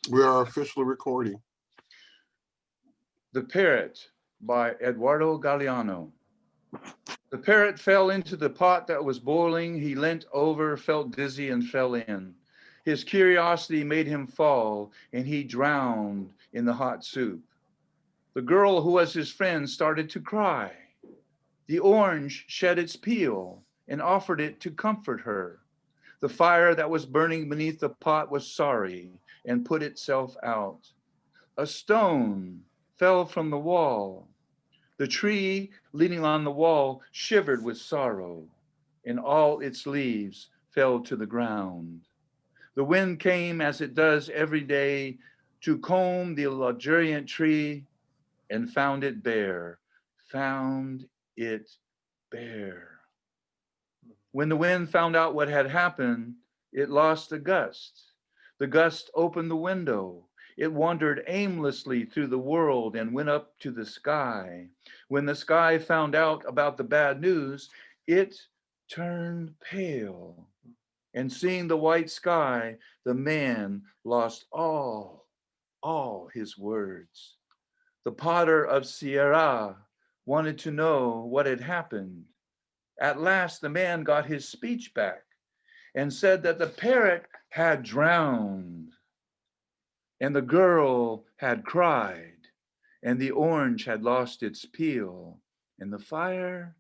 We are officially recording. The Parrot by Eduardo Galeano. The parrot fell into the pot that was boiling. He leant over, felt dizzy, and fell in. His curiosity made him fall, and he drowned in the hot soup. The girl who was his friend started to cry. The orange shed its peel and offered it to comfort her. The fire that was burning beneath the pot was sorry and put itself out. A stone fell from the wall. The tree leaning on the wall shivered with sorrow, and all its leaves fell to the ground. The wind came as it does every day to comb the luxuriant tree and found it bare, found it bare. When the wind found out what had happened, it lost a gust. The gust opened the window. It wandered aimlessly through the world and went up to the sky. When the sky found out about the bad news, it turned pale. And seeing the white sky, the man lost all his words. The potter of Sierra wanted to know what had happened. At last, the man got his speech back and said that the parrot had drowned, and the girl had cried, and the orange had lost its peel, and the fire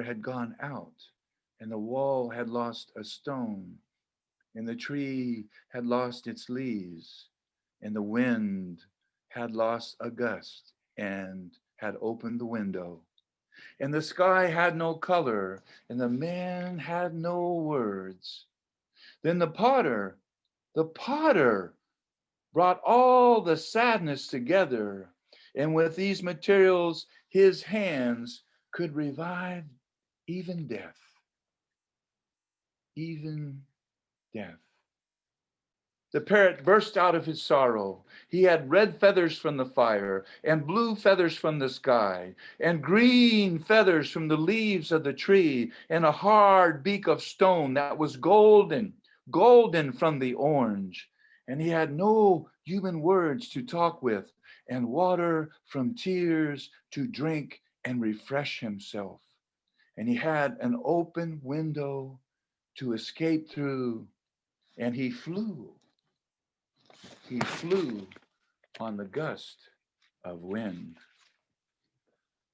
had gone out, and the wall had lost a stone, and the tree had lost its leaves, and the wind had lost a gust and had opened the window. And the sky had no color, and the man had no words. Then the potter brought all the sadness together, and with these materials, his hands could revive even death, even death. The parrot burst out of his sorrow. He had red feathers from the fire, and blue feathers from the sky, and green feathers from the leaves of the tree, and a hard beak of stone that was golden, golden from the orange. And he had no human words to talk with, and water from tears to drink and refresh himself. And he had an open window to escape through, and he flew on the gust of wind.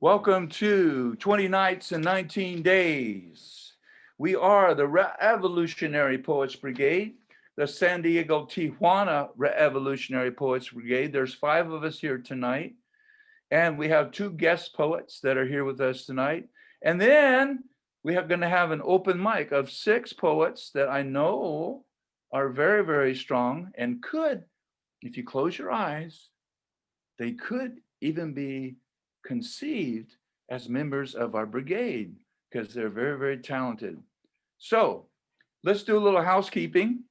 Welcome to 20 Nights and 19 Days. We are the Re-Evolutionary Poets Brigade, the San Diego Tijuana Re-Evolutionary Poets Brigade. There's 5 of us here tonight, and we have 2 guest poets that are here with us tonight. And then we are going to have an open mic of 6 poets that I know are very, very strong and could, if you close your eyes, they could even be conceived as members of our brigade because they're very, very talented. So let's do a little housekeeping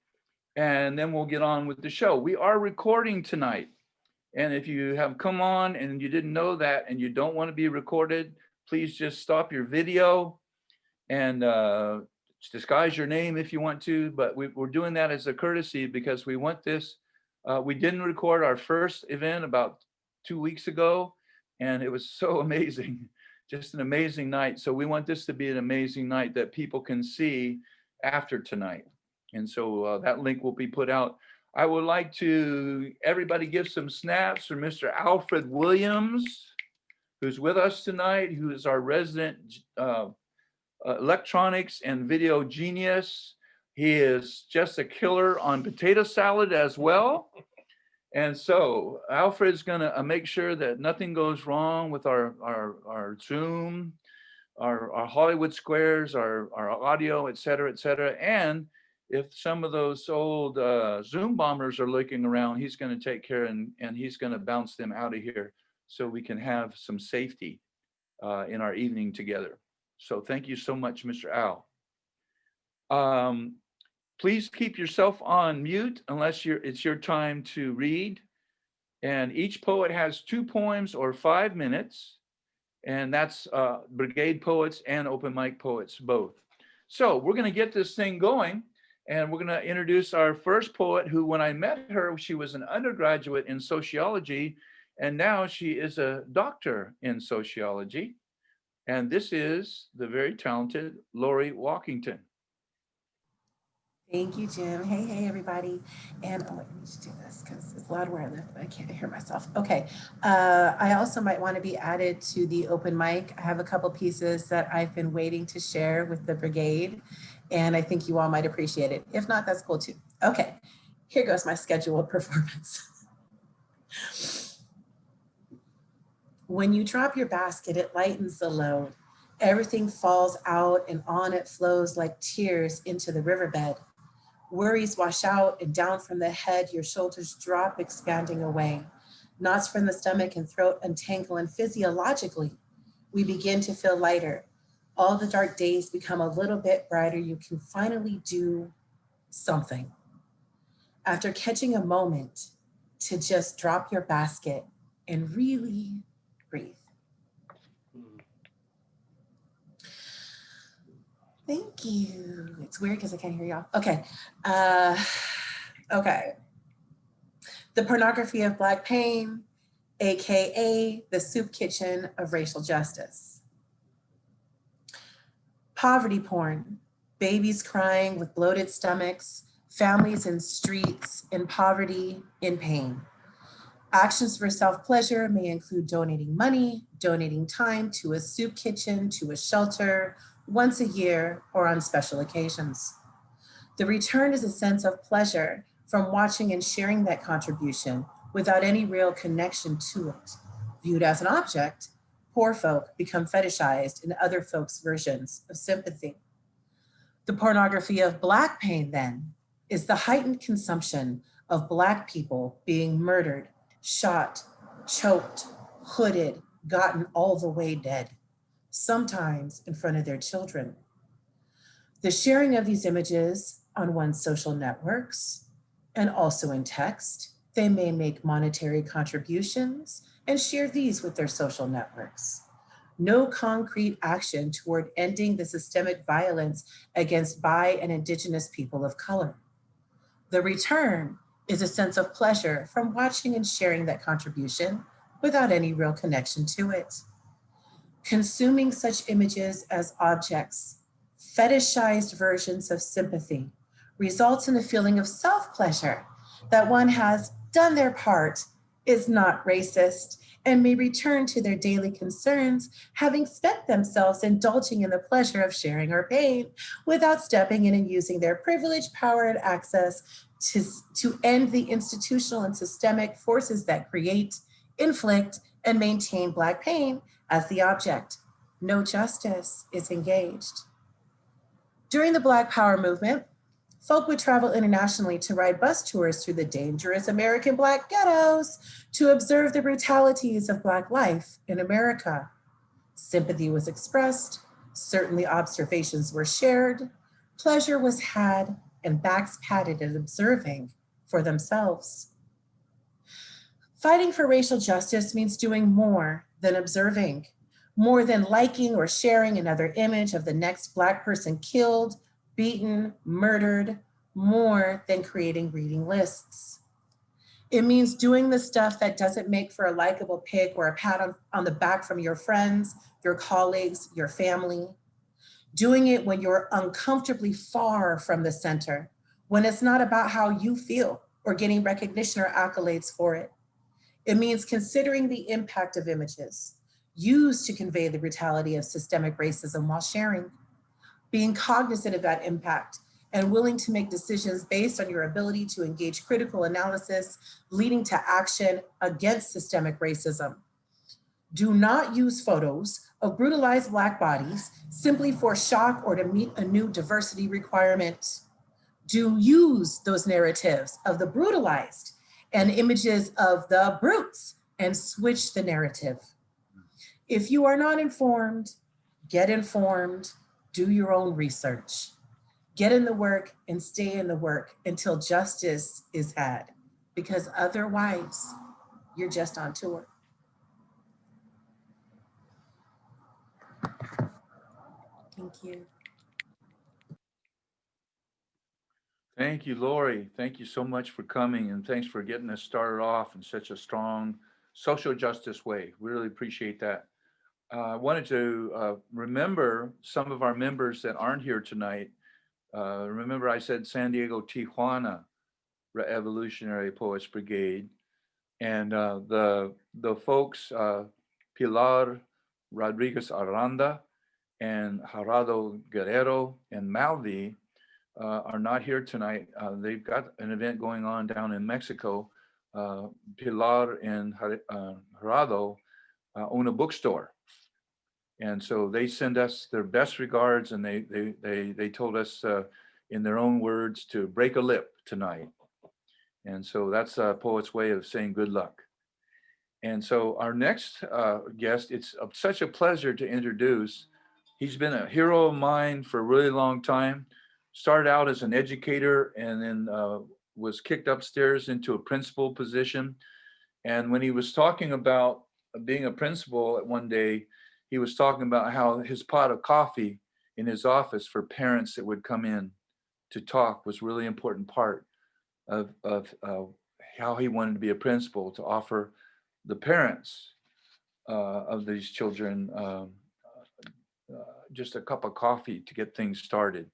and then we'll get on with the show. We are recording tonight. And if you have come on and you didn't know that and you don't want to be recorded, please just stop your video and disguise your name if you want to. But we're doing that as a courtesy because we want this. We didn't record our first event about 2 weeks ago, and it was so amazing, just an amazing night. So we want this to be an amazing night that people can see after tonight. And so that link will be put out. I would like to, everybody give some snaps for Mr. Alfred Williams, who's with us tonight, who is our resident electronics and video genius. He is just a killer on potato salad as well. And so Alfred's going to make sure that nothing goes wrong with our Zoom, our Hollywood squares, our audio, et cetera, et cetera. And if some of those old Zoom bombers are lurking around, he's going to take care and he's going to bounce them out of here so we can have some safety in our evening together. So thank you so much, Mr. Al. Please keep yourself on mute unless it's your time to read. And each poet has 2 poems or 5 minutes. And that's Brigade poets and open mic poets both. So we're going to get this thing going. And we're going to introduce our first poet who, when I met her, she was an undergraduate in sociology, and now she is a doctor in sociology. And this is the very talented Lori Walkington. Thank you, Jim. Hey, hey, everybody. And oh, let me just do this because it's loud where I live, but I can't hear myself. Okay. I also might want to be added to the open mic. I have a couple pieces that I've been waiting to share with the Brigade, and I think you all might appreciate it. If not, that's cool too. Okay. Here goes my scheduled performance. When you drop your basket, it lightens the load. Everything falls out and on it flows like tears into the riverbed. Worries wash out and down from the head, your shoulders drop, expanding away. Knots from the stomach and throat untangle, and physiologically, we begin to feel lighter. All the dark days become a little bit brighter. You can finally do something. After catching a moment to just drop your basket and really breathe. Thank you. It's weird because I can't hear y'all. Okay. Okay. The pornography of Black pain, AKA the soup kitchen of racial justice. Poverty porn, babies crying with bloated stomachs, families in streets, in poverty, in pain. Actions for self-pleasure may include donating money, donating time to a soup kitchen, to a shelter, once a year, or on special occasions. The return is a sense of pleasure from watching and sharing that contribution without any real connection to it. Viewed as an object, poor folk become fetishized in other folks' versions of sympathy. The pornography of Black pain, then, is the heightened consumption of Black people being murdered, shot, choked, hooded, gotten all the way dead, sometimes in front of their children. The sharing of these images on one's social networks and also in text, they may make monetary contributions and share these with their social networks. No concrete action toward ending the systemic violence against Bi and Indigenous people of color. The return is a sense of pleasure from watching and sharing that contribution without any real connection to it. Consuming such images as objects, fetishized versions of sympathy, results in a feeling of self-pleasure that one has done their part, is not racist, and may return to their daily concerns, having spent themselves indulging in the pleasure of sharing our pain without stepping in and using their privilege, power, and access to end the institutional and systemic forces that create, inflict, and maintain Black pain as the object. No justice is engaged. During the Black Power movement, folk would travel internationally to ride bus tours through the dangerous American Black ghettos to observe the brutalities of Black life in America. Sympathy was expressed, certainly observations were shared, pleasure was had, and backs patted at observing for themselves. Fighting for racial justice means doing more than observing, more than liking or sharing another image of the next Black person killed, beaten, murdered, more than creating reading lists. It means doing the stuff that doesn't make for a likable pic or a pat on the back from your friends, your colleagues, your family. Doing it when you're uncomfortably far from the center, when it's not about how you feel or getting recognition or accolades for it. It means considering the impact of images used to convey the brutality of systemic racism while sharing, being cognizant of that impact and willing to make decisions based on your ability to engage critical analysis, leading to action against systemic racism. Do not use photos of brutalized Black bodies simply for shock or to meet a new diversity requirement. Do use those narratives of the brutalized and images of the brutes and switch the narrative. If you are not informed, get informed, do your own research. Get in the work and stay in the work until justice is had, because otherwise you're just on tour. Thank you. Thank you, Lori. Thank you so much for coming, and thanks for getting us started off in such a strong social justice way. We really appreciate that. I wanted to remember some of our members that aren't here tonight. Remember, I said San Diego, Tijuana, Re-Evolutionary Poets Brigade, and the folks, Pilar Rodriguez Aranda and Gerardo Guerrero and Malvi are not here tonight. They've got an event going on down in Mexico. Pilar and Gerardo own a bookstore. And so they send us their best regards, and they told us in their own words to break a lip tonight. And so that's a poet's way of saying good luck. And so our next guest, it's such a pleasure to introduce. He's been a hero of mine for a really long time. Started out as an educator and then was kicked upstairs into a principal position. And when he was talking about being a principal at one day, he was talking about how his pot of coffee in his office for parents that would come in to talk was really important part of how he wanted to be a principal, to offer the parents of these children just a cup of coffee to get things started.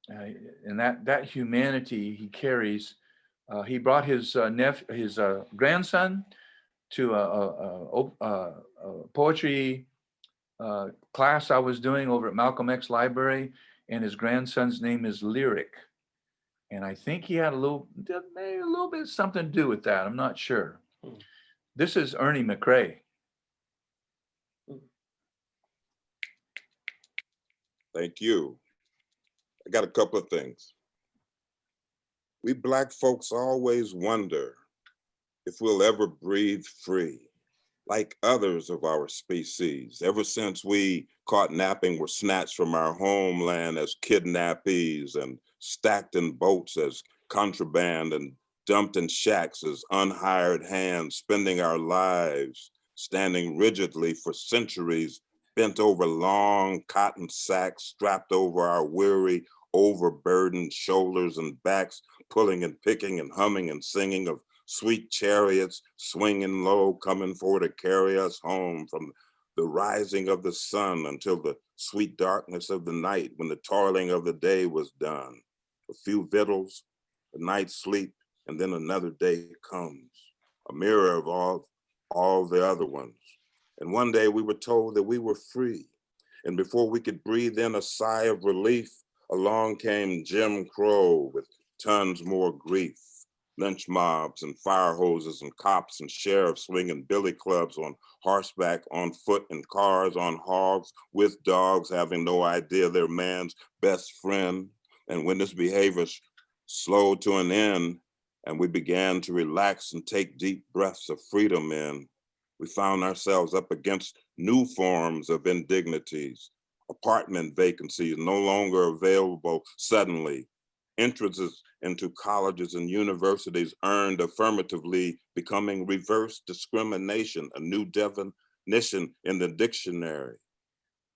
And that humanity he carries. He brought his grandson to a poetry class I was doing over at Malcolm X Library, and his grandson's name is Lyric. And I think he had maybe a little bit something to do with that. I'm not sure. This is Ernie McRae. Thank you. I got a couple of things. We Black folks always wonder if we'll ever breathe free, like others of our species. Ever since we caught napping, were snatched from our homeland as kidnappees and stacked in boats as contraband and dumped in shacks as unhired hands, spending our lives standing rigidly for centuries, bent over long cotton sacks, strapped over our weary, overburdened shoulders and backs, pulling and picking and humming and singing of sweet chariots swinging low, coming for to carry us home from the rising of the sun until the sweet darkness of the night, when the toiling of the day was done. A few victuals, a night's sleep, and then another day comes, a mirror of all the other ones. And one day we were told that we were free. And before we could breathe in a sigh of relief, along came Jim Crow with tons more grief. Lynch mobs and fire hoses and cops and sheriffs swinging billy clubs on horseback, on foot, in cars, on hogs, with dogs, having no idea they're man's best friend. And when this behavior slowed to an end and we began to relax and take deep breaths of freedom in, we found ourselves up against new forms of indignities, apartment vacancies no longer available suddenly, entrances into colleges and universities earned affirmatively, becoming reverse discrimination, a new definition in the dictionary.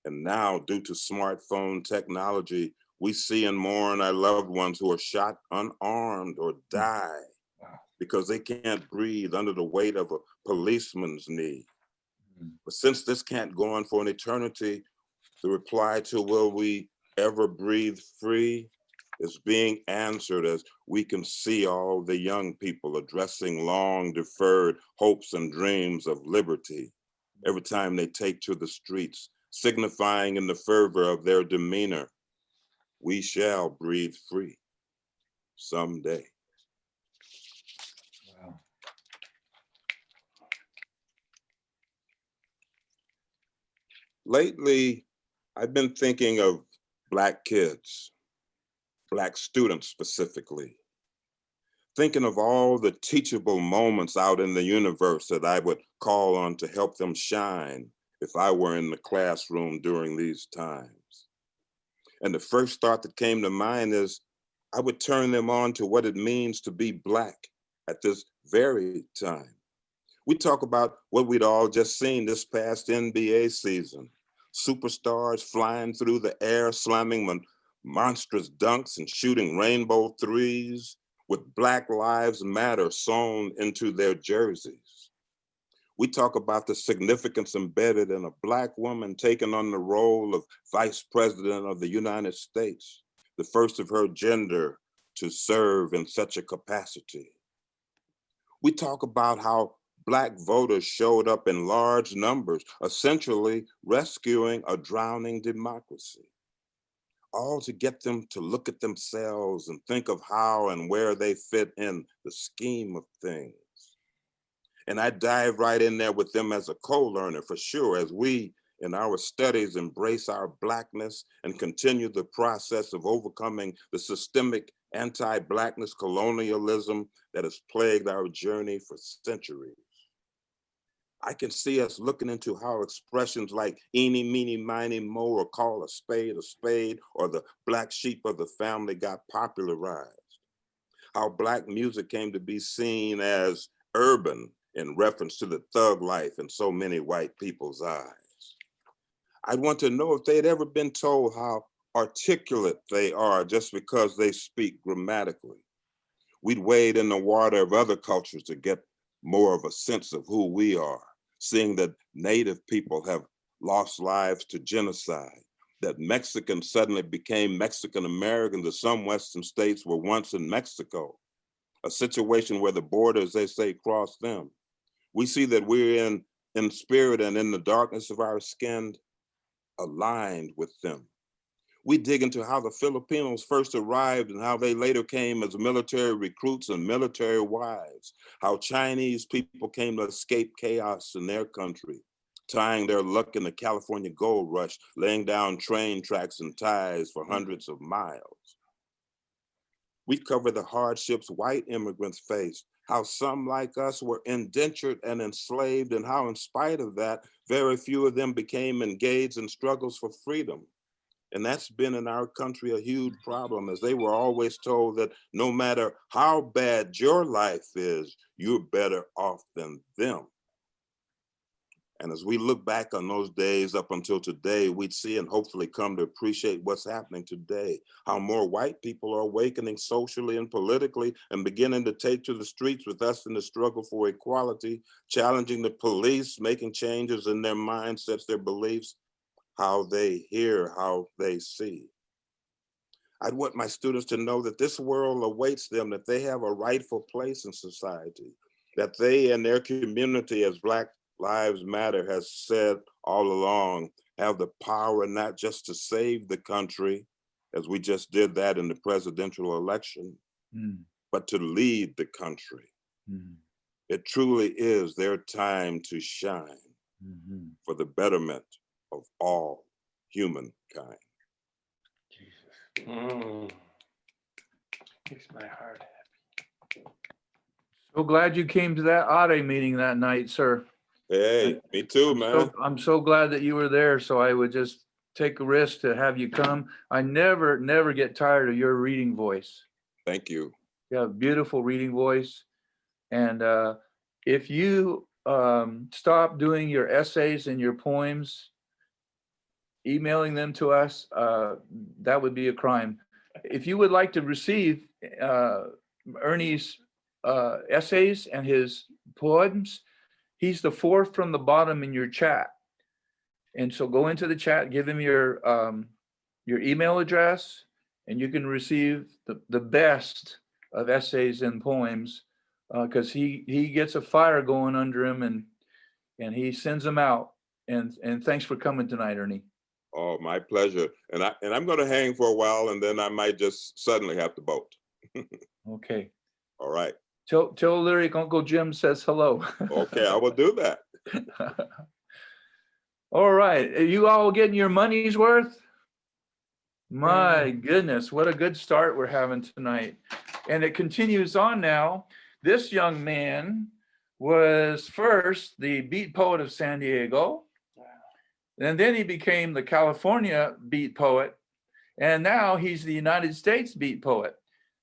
And now, due to smartphone technology, we see and mourn our loved ones who are shot unarmed or die because they can't breathe under the weight of a policeman's knee. But since this can't go on for an eternity, the reply to will we ever breathe free is being answered as we can see all the young people addressing long deferred hopes and dreams of liberty every time they take to the streets, signifying in the fervor of their demeanor, we shall breathe free someday. Wow. Lately, I've been thinking of Black kids, Black students specifically, thinking of all the teachable moments out in the universe that I would call on to help them shine if I were in the classroom during these times. And the first thought that came to mind is I would turn them on to what it means to be Black at this very time. We talk about what we'd all just seen this past NBA season. Superstars flying through the air, slamming monstrous dunks and shooting rainbow threes with Black Lives Matter sewn into their jerseys. We talk about the significance embedded in a Black woman taking on the role of Vice President of the United States, the first of her gender to serve in such a capacity. We talk about how Black voters showed up in large numbers, essentially rescuing a drowning democracy, all to get them to look at themselves and think of how and where they fit in the scheme of things. And I dive right in there with them as a co-learner for sure, as we in our studies embrace our Blackness and continue the process of overcoming the systemic anti-Blackness colonialism that has plagued our journey for centuries. I can see us looking into how expressions like eeny, meeny, miny, mo, or call a spade, or the black sheep of the family got popularized. How Black music came to be seen as urban in reference to the thug life in so many white people's eyes. I'd want to know if they'd ever been told how articulate they are just because they speak grammatically. We'd wade in the water of other cultures to get more of a sense of who we are, seeing that Native people have lost lives to genocide, that Mexicans suddenly became Mexican Americans, that some Western states were once in Mexico, a situation where the borders, they say, cross them. We see that we're in spirit and in the darkness of our skin, aligned with them. We dig into how the Filipinos first arrived and how they later came as military recruits and military wives, how Chinese people came to escape chaos in their country, tying their luck in the California gold rush, laying down train tracks and ties for hundreds of miles. We cover the hardships white immigrants faced, how some like us were indentured and enslaved, and how in spite of that, very few of them became engaged in struggles for freedom. And that's been in our country a huge problem, as they were always told that no matter how bad your life is, you're better off than them. And as we look back on those days up until today, we'd see and hopefully come to appreciate what's happening today, how more white people are awakening socially and politically and beginning to take to the streets with us in the struggle for equality, challenging the police, making changes in their mindsets, their beliefs, how they hear, how they see. I'd want my students to know that this world awaits them, that they have a rightful place in society, that they and their community, as Black Lives Matter has said all along, have the power not just to save the country, as we just did that in the presidential election, but to lead the country. It truly is their time to shine for the betterment of all humankind. Jesus. Makes my heart happy. So glad you came to that ADE meeting that night, sir. Hey, me too, man. I'm so glad that you were there, so I would just take a risk to have you come. I never get tired of your reading voice. Thank you. You have a beautiful reading voice. And if you stop doing your essays and your poems, emailing them to us, that would be a crime. If you would like to receive Ernie's essays and his poems, he's the fourth from the bottom in your chat. And so go into the chat, give him your email address, and you can receive the best of essays and poems, because he gets a fire going under him, and he sends them out. And thanks for coming tonight, Ernie. Oh, my pleasure. And I'm going to hang for a while, and then I might just suddenly have to boat. Okay. All right. Tell Lyric Uncle Jim says hello. Okay, I will do that. All right. Are you all getting your money's worth? My goodness, what a good start we're having tonight. And it continues on now. This young man was first the beat poet of San Diego. And then he became the California beat poet. And now he's the United States beat poet.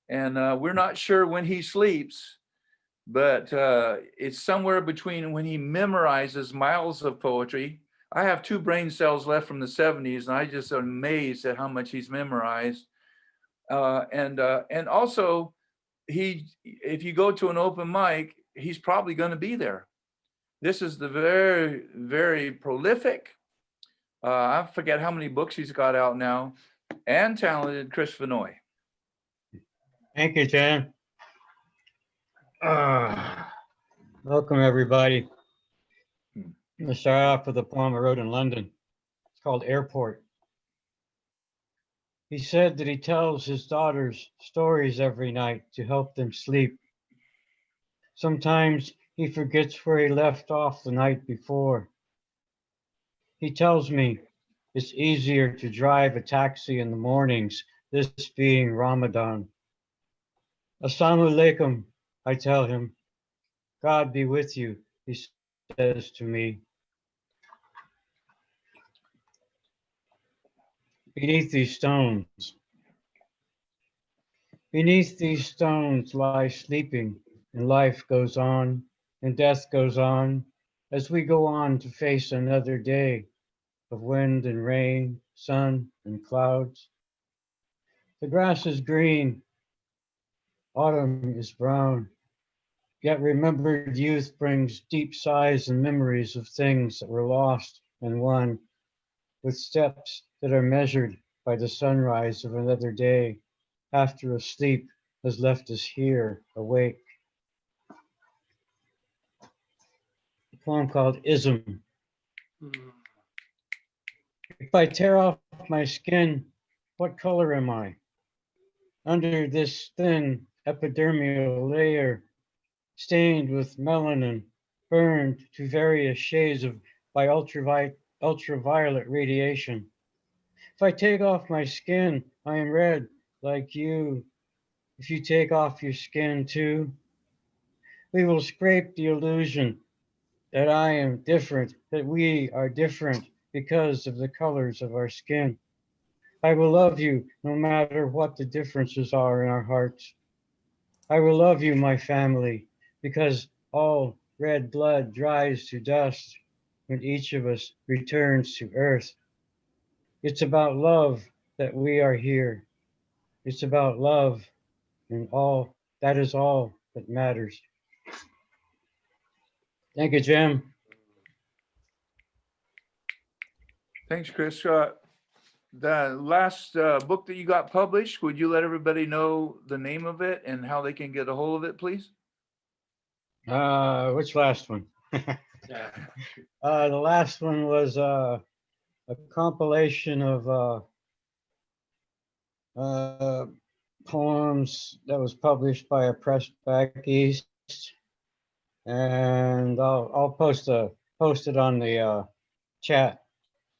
And we're not sure when he sleeps, but it's somewhere between when he memorizes miles of poetry. I have 2 brain cells left from the 70s, and I just am amazed at how much he's memorized. And also if you go to an open mic, he's probably going to be there. This is the very, very prolific. I forget how many books he's got out now, and talented Chris Venoy. Thank you, Jan. Welcome, everybody. I'm going to start off with a poem I wrote in London. It's called Airport. He said that he tells his daughters stories every night to help them sleep. Sometimes he forgets where he left off the night before. He tells me it's easier to drive a taxi in the mornings, this being Ramadan. Assalamu alaikum, I tell him. God be with you, he says to me. Beneath these stones lie sleeping, and life goes on, and death goes on, as we go on to face another day of wind and rain, sun and clouds. The grass is green, autumn is brown, yet remembered youth brings deep sighs and memories of things that were lost and won, with steps that are measured by the sunrise of another day after a sleep has left us here awake. A poem called Ism. If I tear off my skin, what color am I? Under this thin epidermal layer, stained with melanin, burned to various shades by ultraviolet radiation. If I take off my skin, I am red like you. If you take off your skin too, we will scrape the illusion that I am different, that we are different because of the colors of our skin. I will love you no matter what the differences are in our hearts. I will love you, my family, because all red blood dries to dust when each of us returns to earth. It's about love that we are here. It's about love, and all that is all that matters. Thank you, Jim. Thanks, Chris. The last book that you got published, would you let everybody know the name of it and how they can get a hold of it, please? Which last one? Yeah. The last one was a compilation of poems that was published by a press back east, and I'll post it on the chat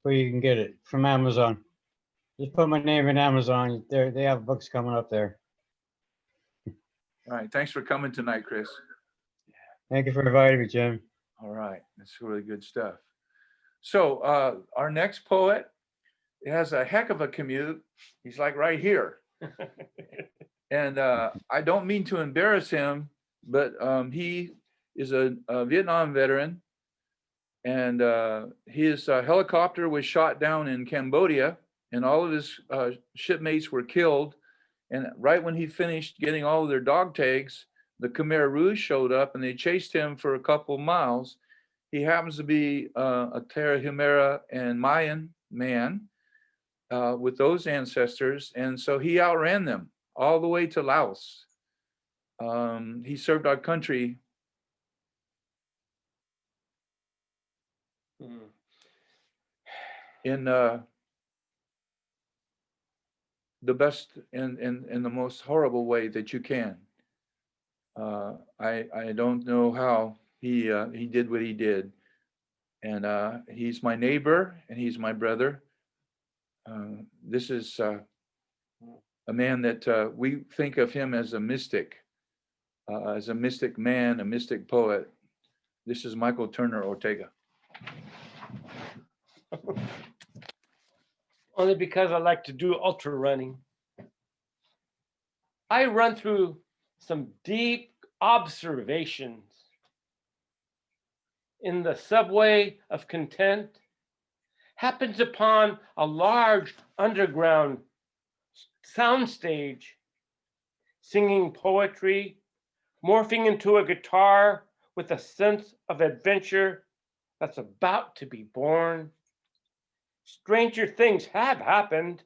where you can get it from Amazon. Just put my name in Amazon. They have books coming up there. All right. Thanks for coming tonight, Chris. Thank you for inviting me, Jim. All right. That's really good stuff. So our next poet has a heck of a commute. He's like right here. And I don't mean to embarrass him, but he is a Vietnam veteran. And his helicopter was shot down in Cambodia, and all of his shipmates were killed. And right when he finished getting all of their dog tags, the Khmer Rouge showed up and they chased him for a couple miles. He happens to be a Tarahumara and Mayan man with those ancestors. And so he outran them all the way to Laos. He served our country. In the best and the most horrible way that you can. I don't know how he did what he did, and he's my neighbor and he's my brother. This is a man that we think of him as a mystic man, a mystic poet. This is Michael Turner Ortega. Only because I like to do ultra running. I run through some deep observations in the subway of content, happens upon a large underground soundstage, singing poetry, morphing into a guitar with a sense of adventure that's about to be born. Stranger things have happened,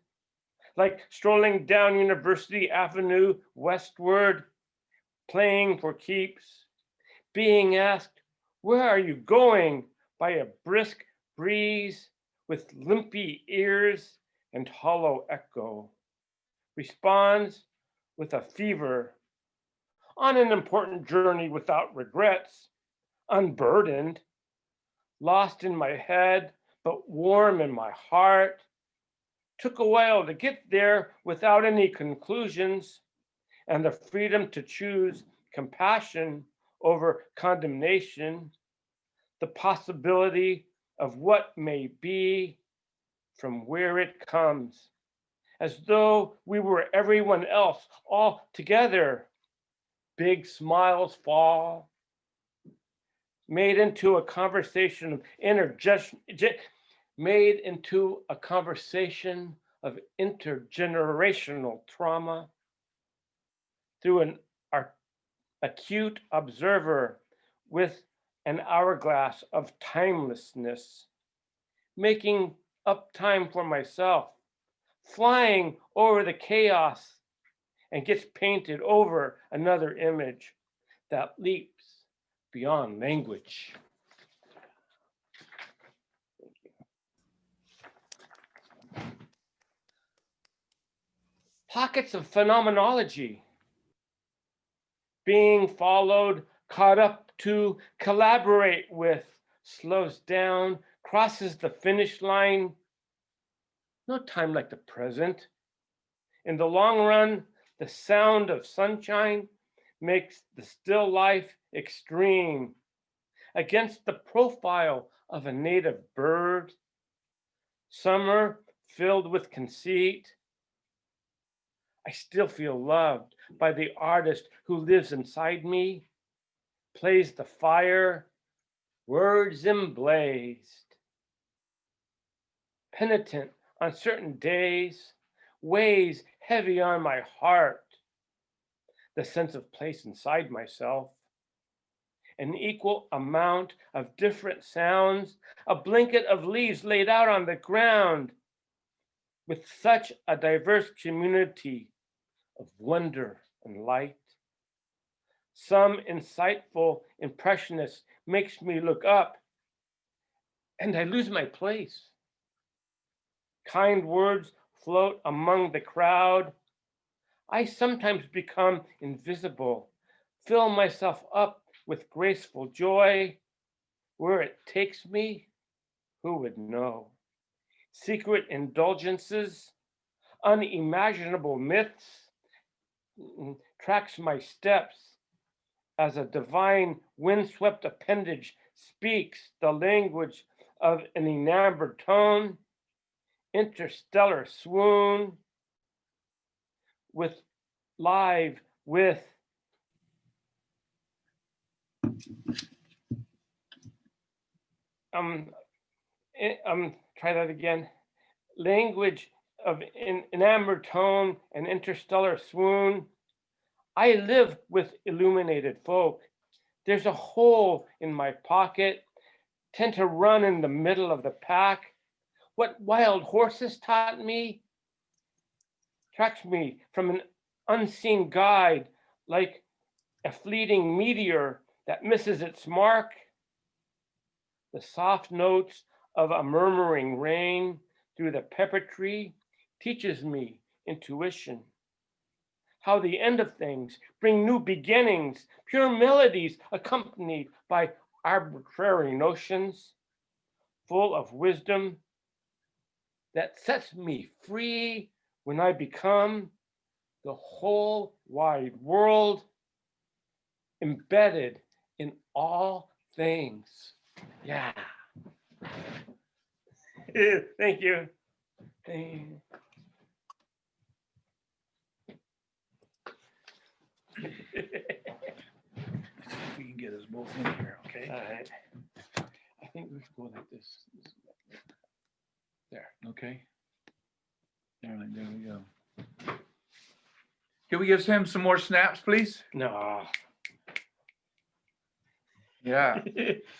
like strolling down University Avenue westward, playing for keeps, being asked, "Where are you going?" by a brisk breeze with limpy ears and hollow echo, responds with a fever, on an important journey without regrets, unburdened, lost in my head, but warm in my heart. Took a while to get there without any conclusions, and the freedom to choose compassion over condemnation, the possibility of what may be from where it comes, as though we were everyone else all together. Big smiles fall, made into a conversation of made into a conversation of intergenerational trauma through an acute observer with an hourglass of timelessness, making up time for myself, flying over the chaos and gets painted over another image that leaps beyond language. Pockets of phenomenology, being followed, caught up to, collaborate with, slows down, crosses the finish line. No time like the present. In the long run, the sound of sunshine makes the still life extreme. Against the profile of a native bird, summer filled with conceit, I still feel loved by the artist who lives inside me, plays the fire, words emblazed. Penitent on certain days, weighs heavy on my heart, the sense of place inside myself. An equal amount of different sounds, a blanket of leaves laid out on the ground, with such a diverse community of wonder and light. Some insightful impressionist makes me look up, and I lose my place. Kind words float among the crowd. I sometimes become invisible, fill myself up with graceful joy. Where it takes me, who would know? Secret indulgences, unimaginable myths, tracks my steps as a divine windswept appendage speaks the language of an enamored tone, interstellar swoon, with live with try that again. Language of enamored tone and interstellar swoon. I live with illuminated folk. There's a hole in my pocket, tend to run in the middle of the pack. What wild horses taught me tracks me from an unseen guide, like a fleeting meteor that misses its mark. The soft notes of a murmuring rain through the pepper tree teaches me intuition. How the end of things bring new beginnings, pure melodies accompanied by arbitrary notions, full of wisdom that sets me free when I become the whole wide world, embedded in all things. Yeah. Thank you. Thank you. We can get us both in here, okay? All right. I think we should go like this. There, okay? There we go. Can we give him some more snaps, please? No. Yeah,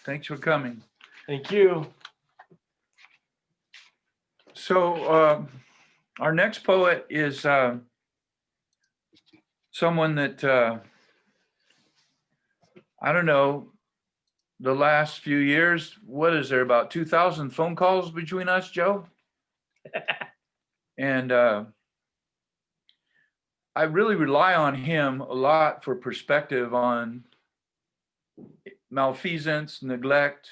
thanks for coming. Thank you. So our next poet is someone that, I don't know, the last few years, what is there, about 2,000 phone calls between us, Joe? And I really rely on him a lot for perspective on malfeasance, neglect,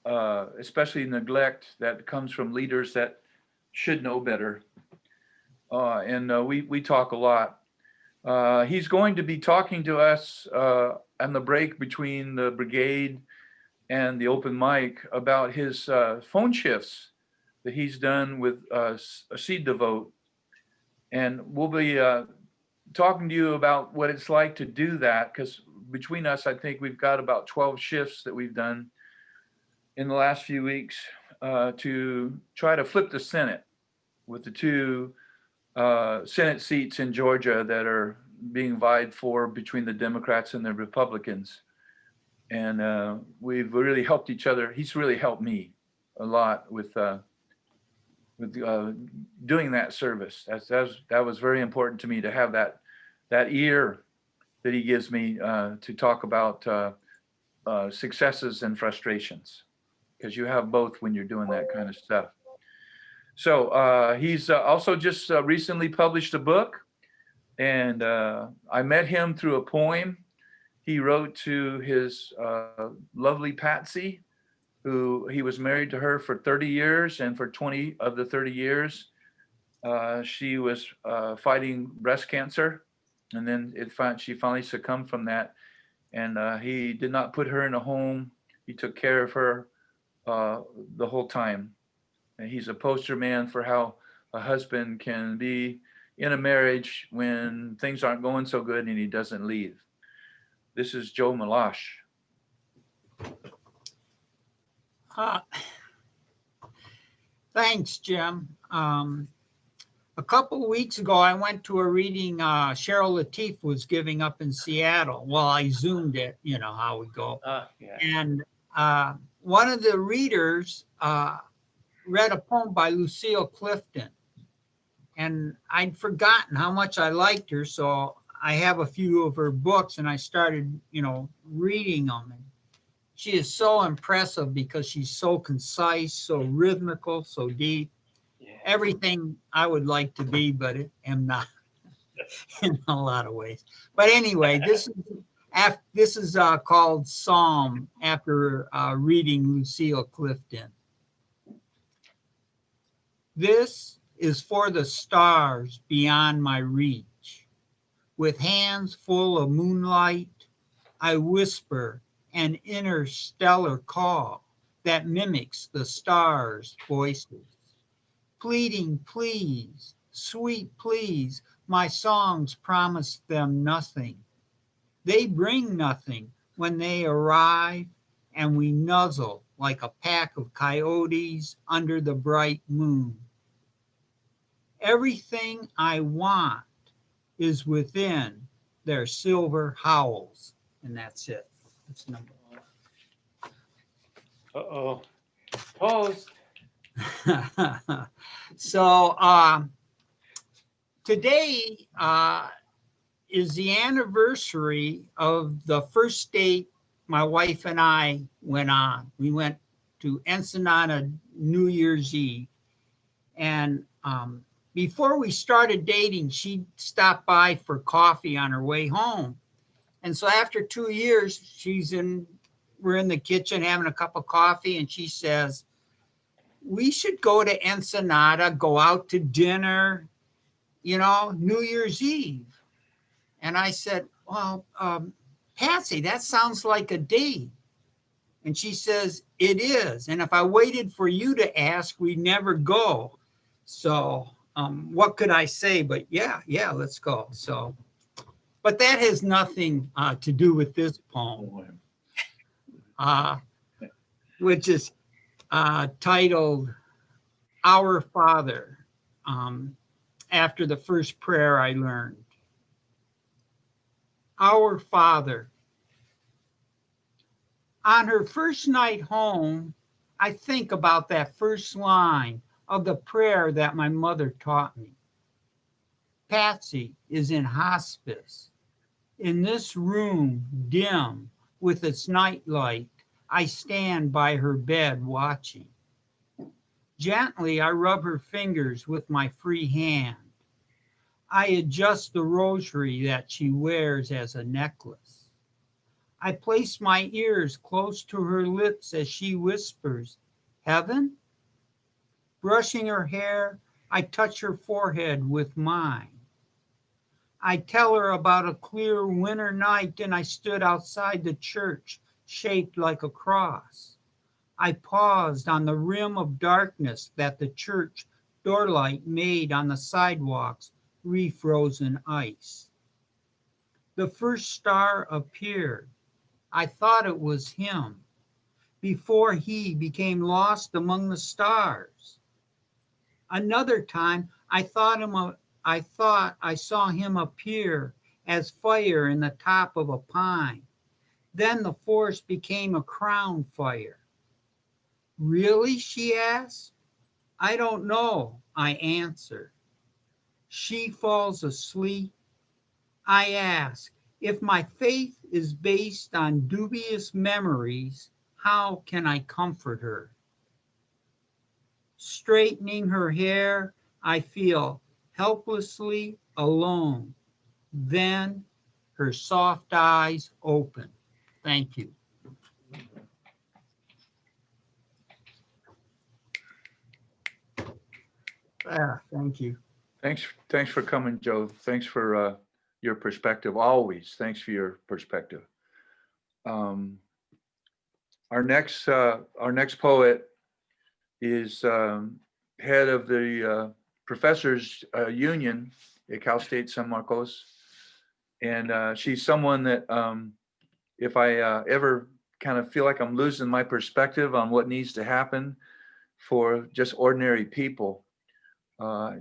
especially neglect that comes from leaders that should know better. And we talk a lot. He's going to be talking to us on the break between the Brigade and the open mic about his phone shifts that he's done with Seed to Vote. And we'll be talking to you about what it's like to do that, because between us, I think we've got about 12 shifts that we've done in the last few weeks to try to flip the Senate with the two Senate seats in Georgia that are being vied for between the Democrats and the Republicans. And we've really helped each other. He's really helped me a lot with doing that service. That was very important to me, to have that ear that he gives me to talk about successes and frustrations, because you have both when you're doing that kind of stuff. So he's also just recently published a book, and I met him through a poem he wrote to his lovely Patsy, who he was married to her for 30 years, and for 20 of the 30 years, she was fighting breast cancer, and then she finally succumbed from that, and he did not put her in a home. He took care of her the whole time. And he's a poster man for how a husband can be in a marriage when things aren't going so good and he doesn't leave. This is Joe Malash. Thanks, Jim. A couple of weeks ago, I went to a reading Cheryl Lateef was giving up in Seattle. Well, I Zoomed it, you know how we go. Yeah. And one of the readers read a poem by Lucille Clifton. And I'd forgotten how much I liked her, so I have a few of her books, and I started, reading them. And she is so impressive because she's so concise, so rhythmical, so deep. Yeah. Everything I would like to be, but am not in a lot of ways. But anyway, this is called Psalm, after reading Lucille Clifton. This is for the stars beyond my reach. With hands full of moonlight, I whisper an interstellar call that mimics the stars' voices. Pleading, please, sweet please, my songs promise them nothing. They bring nothing when they arrive, and we nuzzle like a pack of coyotes under the bright moon. Everything I want is within their silver howls. And that's it. That's number Uh-oh. Post. one. So today is the anniversary of the first date my wife and I went on. We went to Ensenada New Year's Eve. And before we started dating, she stopped by for coffee on her way home. And so after 2 years, we're in the kitchen having a cup of coffee, and she says, we should go to Ensenada, go out to dinner, New Year's Eve. And I said, well, Patsy, that sounds like a date. And she says, it is. And if I waited for you to ask, we'd never go. So what could I say? But yeah, let's go. So, but that has nothing to do with this poem, which is titled Our Father. after the first prayer I learned. Our Father. On her first night home, I think about that first line of the prayer that my mother taught me. Patsy is in hospice. In this room, dim with its nightlight, I stand by her bed watching. Gently, I rub her fingers with my free hand. I adjust the rosary that she wears as a necklace. I place my ears close to her lips as she whispers, "Heaven?" Brushing her hair, I touch her forehead with mine. I tell her about a clear winter night and I stood outside the church shaped like a cross. I paused on the rim of darkness that the church doorlight made on the sidewalks, refrozen ice. The first star appeared. I thought it was him before he became lost among the stars. Another time, I thought I saw him appear as fire in the top of a pine. Then the force became a crown fire. Really? She asked. I don't know, I answer. She falls asleep. I ask, if my faith is based on dubious memories, how can I comfort her? Straightening her hair, I feel helplessly alone. Then her soft eyes open. Thank you. Thank you. Thanks for coming, Joe. Thanks for your perspective. Always, thanks for your perspective. Our next poet is head of the Professors Union at Cal State San Marcos, and she's someone that if I ever kind of feel like I'm losing my perspective on what needs to happen for just ordinary people,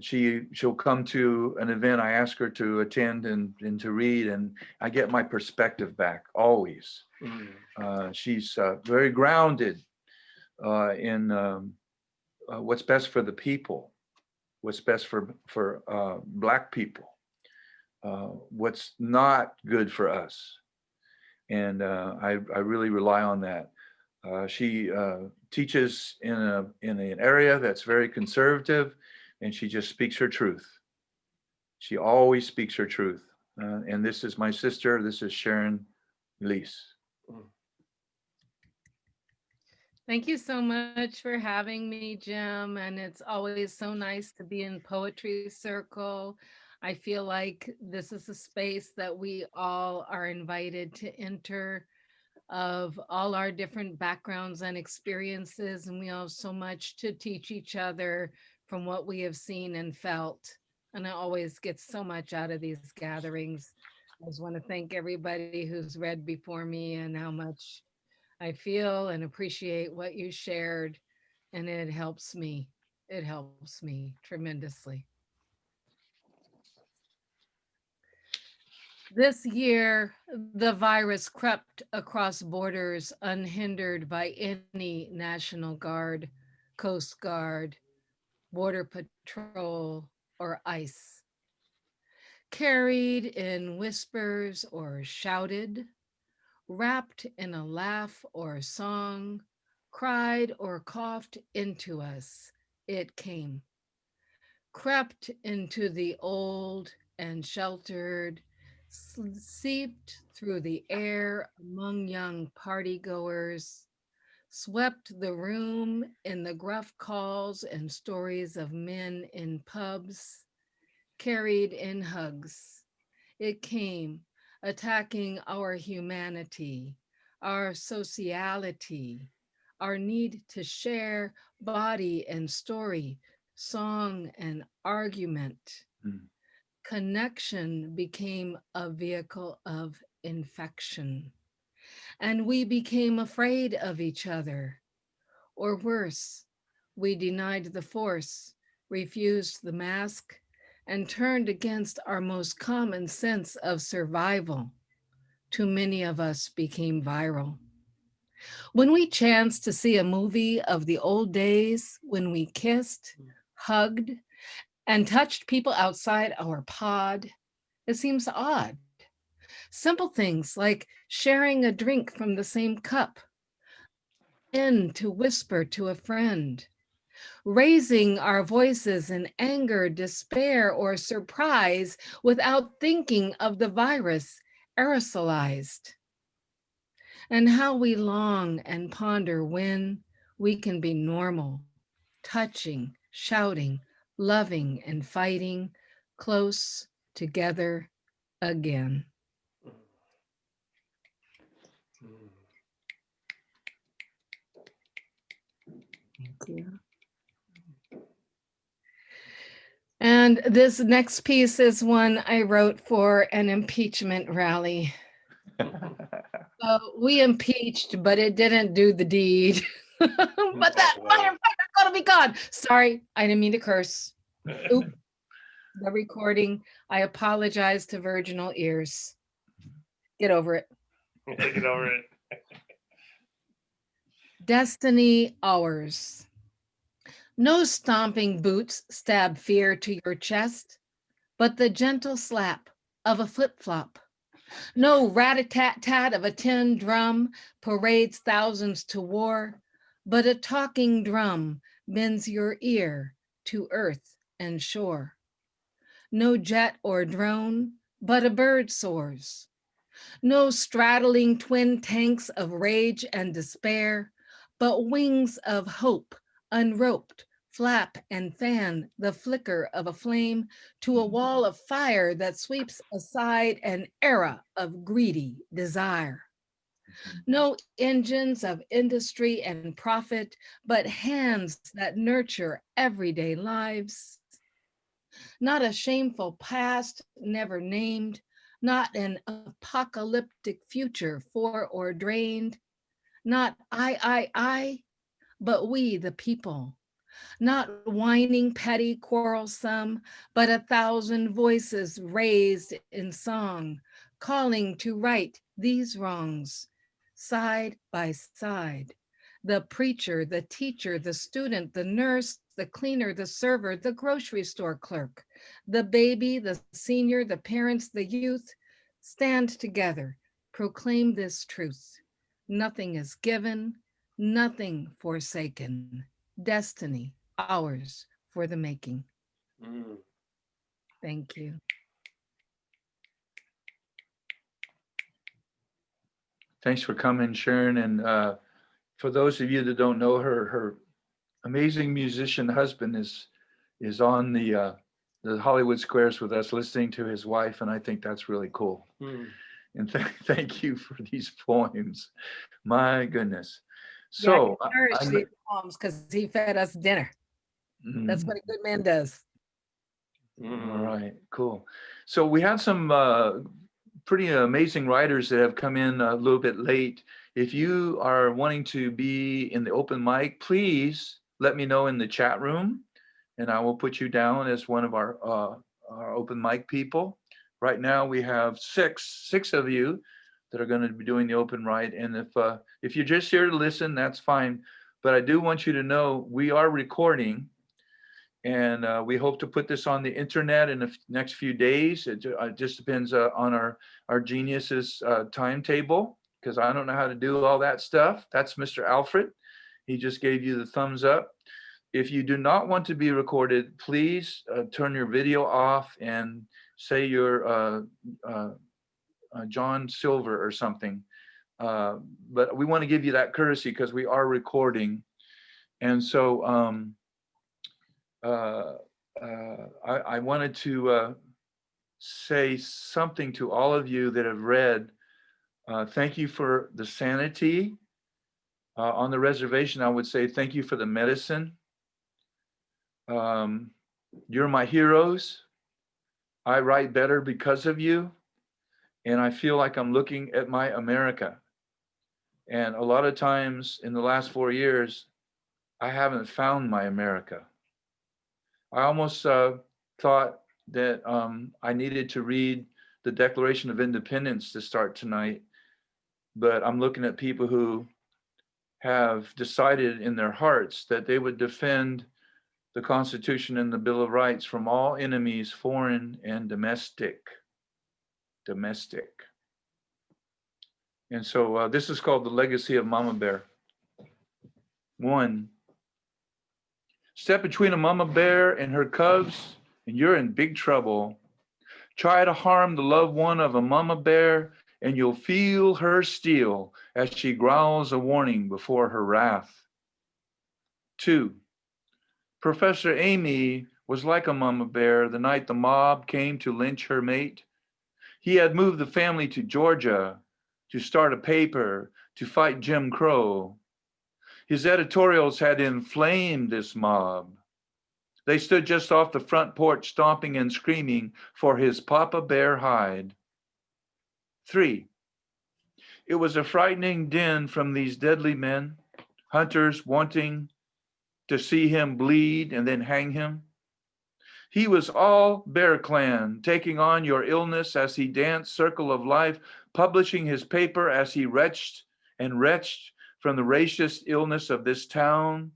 she'll come to an event I ask her to attend and to read, and I get my perspective back always. She's very grounded in what's best for the people, what's best for Black people, what's not good for us, and I really rely on that. She teaches in an area that's very conservative, and she just speaks her truth. She always speaks her truth. And this is my sister. This is Sharon Elise. Thank you so much for having me, Jim. And it's always so nice to be in Poetry Circle. I feel like this is a space that we all are invited to enter, of all our different backgrounds and experiences. And we all have so much to teach each other from what we have seen and felt. And I always get so much out of these gatherings. I just want to thank everybody who's read before me and how much I feel and appreciate what you shared. And it helps me. It helps me tremendously. This year, the virus crept across borders unhindered by any National Guard, Coast Guard, Border Patrol, or ICE. Carried in whispers or shouted, wrapped in a laugh or song, cried or coughed into us, it came. Crept into the old and sheltered, seeped through the air among young partygoers, swept the room in the gruff calls and stories of men in pubs, carried in hugs. It came, attacking our humanity, our sociality, our need to share body and story, song and argument. Connection became a vehicle of infection, and we became afraid of each other. Or worse, we denied the force, refused the mask, and turned against our most common sense of survival. Too many of us became viral. When we chanced to see a movie of the old days when we kissed, hugged, and touched people outside our pod, it seems odd. Simple things like sharing a drink from the same cup, in to whisper to a friend, raising our voices in anger, despair, or surprise without thinking of the virus aerosolized. And how we long and ponder when we can be normal, touching, shouting, loving, and fighting close together again. Thank you. And this next piece is one I wrote for an impeachment rally. We impeached, but it didn't do the deed. But that firefighter's gonna be gone. Sorry, I didn't mean to curse. Oop, the recording. I apologize to virginal ears. Get over it. Get over it. Destiny hours. No stomping boots stab fear to your chest, but the gentle slap of a flip-flop. No rat-a-tat-tat of a tin drum parades thousands to war, but a talking drum bends your ear to earth and shore. No jet or drone, but a bird soars. No straddling twin tanks of rage and despair, but wings of hope unroped, flap and fan the flicker of a flame to a wall of fire that sweeps aside an era of greedy desire. No engines of industry and profit, but hands that nurture everyday lives. Not a shameful past never named, not an apocalyptic future foreordained, not I, but we the people. Not whining, petty, quarrelsome, but 1,000 voices raised in song, calling to right these wrongs, side by side. The preacher, the teacher, the student, the nurse, the cleaner, the server, the grocery store clerk, the baby, the senior, the parents, the youth, stand together, proclaim this truth. Nothing is given, nothing forsaken. Destiny, ours for the making. Thank you. Thanks for coming, Sharon. And for those of you that don't know her, her amazing musician husband is on the Hollywood Squares with us, listening to his wife, and I think that's really cool. And thank you for these poems. My goodness. So yeah, he these poems because he fed us dinner. That's what a good man does. All right, cool. So we had some pretty amazing writers that have come in a little bit late. If you are wanting to be in the open mic, please let me know in the chat room, and I will put you down as one of our open mic people. Right now we have six of you that are going to be doing the open mic. And if you're just here to listen, that's fine. But I do want you to know we are recording, and we hope to put this on the internet in the next few days. It just depends on our genius's timetable, because I don't know how to do all that stuff. That's Mr. Alfred. He just gave you the thumbs up. If you do not want to be recorded, please turn your video off and say you're John Silver or something. But we want to give you that courtesy because we are recording. And so I wanted to say something to all of you that have read. Thank you for the sanity. On the reservation, I would say thank you for the medicine. You're my heroes. I write better because of you. And I feel like I'm looking at my America. And a lot of times in the last 4 years, I haven't found my America. I almost thought that I needed to read the Declaration of Independence to start tonight, but I'm looking at people who have decided in their hearts that they would defend the Constitution and the Bill of Rights from all enemies, foreign and domestic. Domestic. And so this is called the legacy of Mama Bear. 1, step between a mama bear and her cubs, and you're in big trouble. Try to harm the loved one of a mama bear, and you'll feel her steel as she growls a warning before her wrath. 2, Professor Amy was like a mama bear the night the mob came to lynch her mate. He had moved the family to Georgia to start a paper to fight Jim Crow. His editorials had inflamed this mob. They stood just off the front porch, stomping and screaming for his Papa Bear hide. 3, it was a frightening din from these deadly men, hunters wanting to see him bleed and then hang him. He was all Bear Clan, taking on your illness as he danced Circle of Life, publishing his paper as he retched and retched from the racist illness of this town,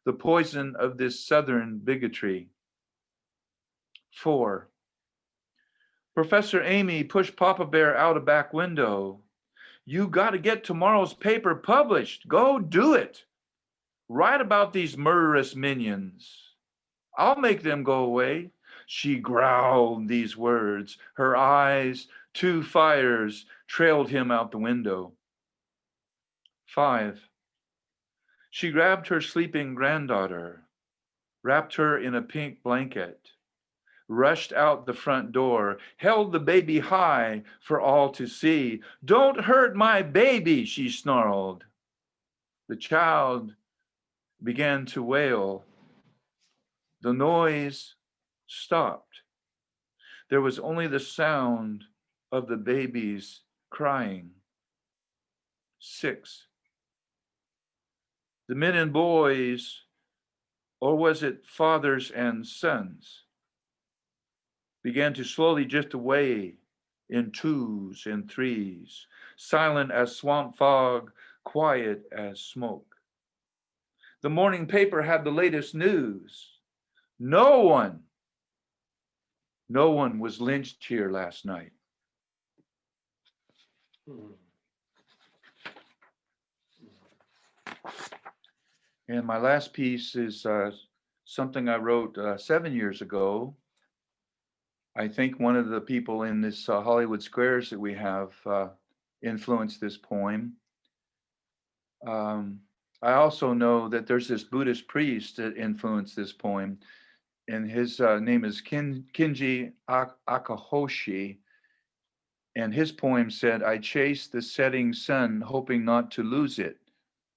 the poison of this Southern bigotry. 4, Professor Amy pushed Papa Bear out a back window. You got to get tomorrow's paper published. Go do it. Write about these murderous minions. I'll make them go away. She growled these words. Her eyes, 2 fires, trailed him out the window. 5, she grabbed her sleeping granddaughter, wrapped her in a pink blanket, rushed out the front door, held the baby high for all to see. Don't hurt my baby, she snarled. The child began to wail. The noise stopped. There was only the sound of the baby's crying. 6, the men and boys, or was it fathers and sons, began to slowly drift away in 2s and 3s, silent as swamp fog, quiet as smoke. The morning paper had the latest news. No one was lynched here last night. And my last piece is something I wrote 7 years ago. I think one of the people in this Hollywood Squares that we have influenced this poem. I also know that there's this Buddhist priest that influenced this poem, and his name is Kinji Akahoshi. And his poem said, I chased the setting sun, hoping not to lose it.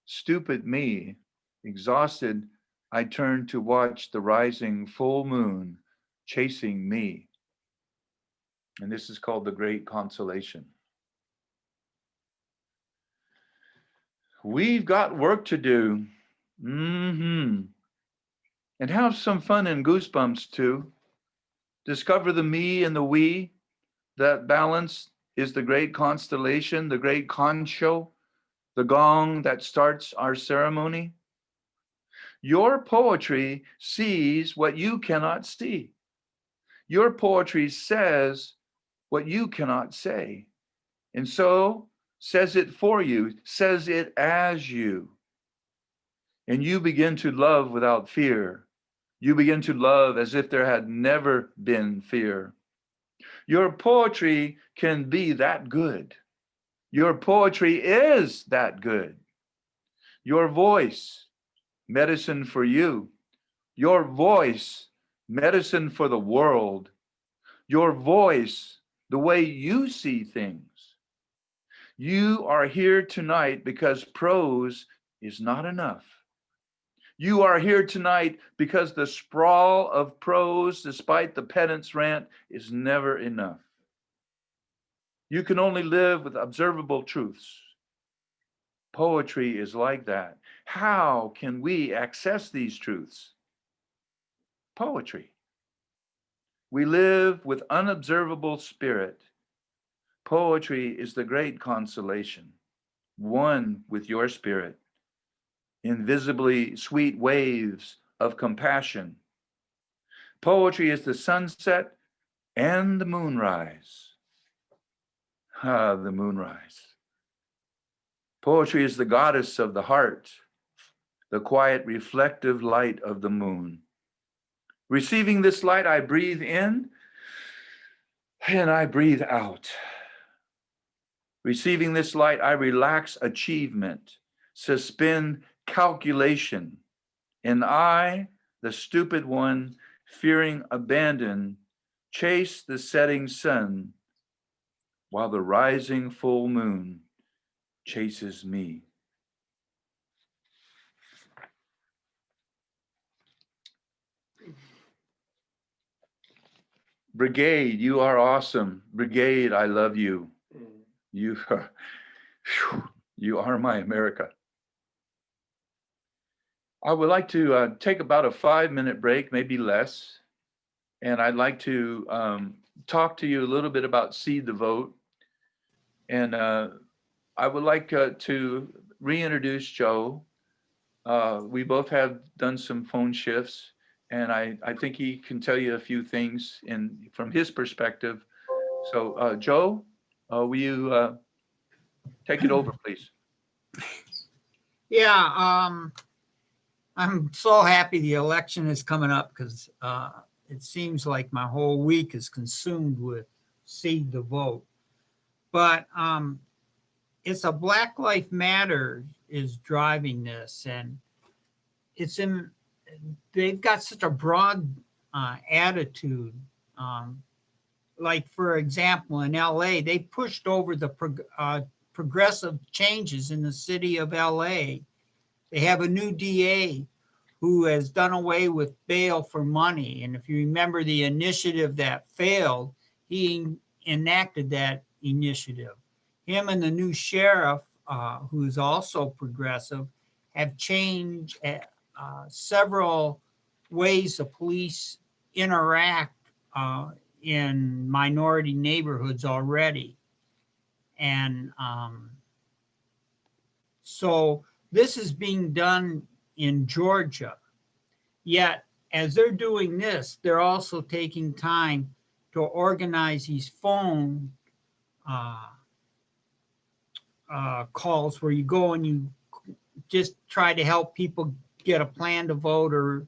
Stupid me, exhausted, I turned to watch the rising full moon chasing me. And this is called The Great Consolation. We've got work to do. And have some fun and goosebumps too. Discover the me and the we. That balance is the great constellation, the great concho, the gong that starts our ceremony. Your poetry sees what you cannot see. Your poetry says what you cannot say. And so says it for you, says it as you. And you begin to love without fear. You begin to love as if there had never been fear. Your poetry can be that good. Your poetry is that good. Your voice, medicine for you. Your voice, medicine for the world. Your voice, the way you see things. You are here tonight because prose is not enough. You are here tonight because the sprawl of prose, despite the pedant's rant, is never enough. You can only live with observable truths. Poetry is like that. How can we access these truths? Poetry. We live with unobservable spirit. Poetry is the great consolation, one with your spirit, invisibly sweet waves of compassion. Poetry is the sunset and the moonrise. Ah, the moonrise. Poetry is the goddess of the heart, the quiet reflective light of the moon. Receiving this light, I breathe in and I breathe out. Receiving this light, I relax achievement, suspend calculation, and I, the stupid one, fearing abandon, chase the setting sun while the rising full moon chases me. Brigade, you are awesome. Brigade, I love you. You are, you are my America. I would like to take about a 5-minute break, maybe less. And I'd like to talk to you a little bit about Seed the Vote. And I would like to reintroduce Joe. We both have done some phone shifts, and I think he can tell you a few things from his perspective. So Joe, will you take it over, please? Yeah, I'm so happy the election is coming up because it seems like my whole week is consumed with Seed the Vote. But it's a Black Lives Matter is driving this, and they've got such a broad attitude. Like, for example, in LA, they pushed over the progressive changes in the city of LA. They have a new DA who has done away with bail for money. And if you remember the initiative that failed, he enacted that initiative. Him and the new sheriff, who's also progressive, have changed several ways the police interact in minority neighborhoods already. And so this is being done in Georgia. Yet, as they're doing this, they're also taking time to organize these phone calls where you go and you just try to help people get a plan to vote or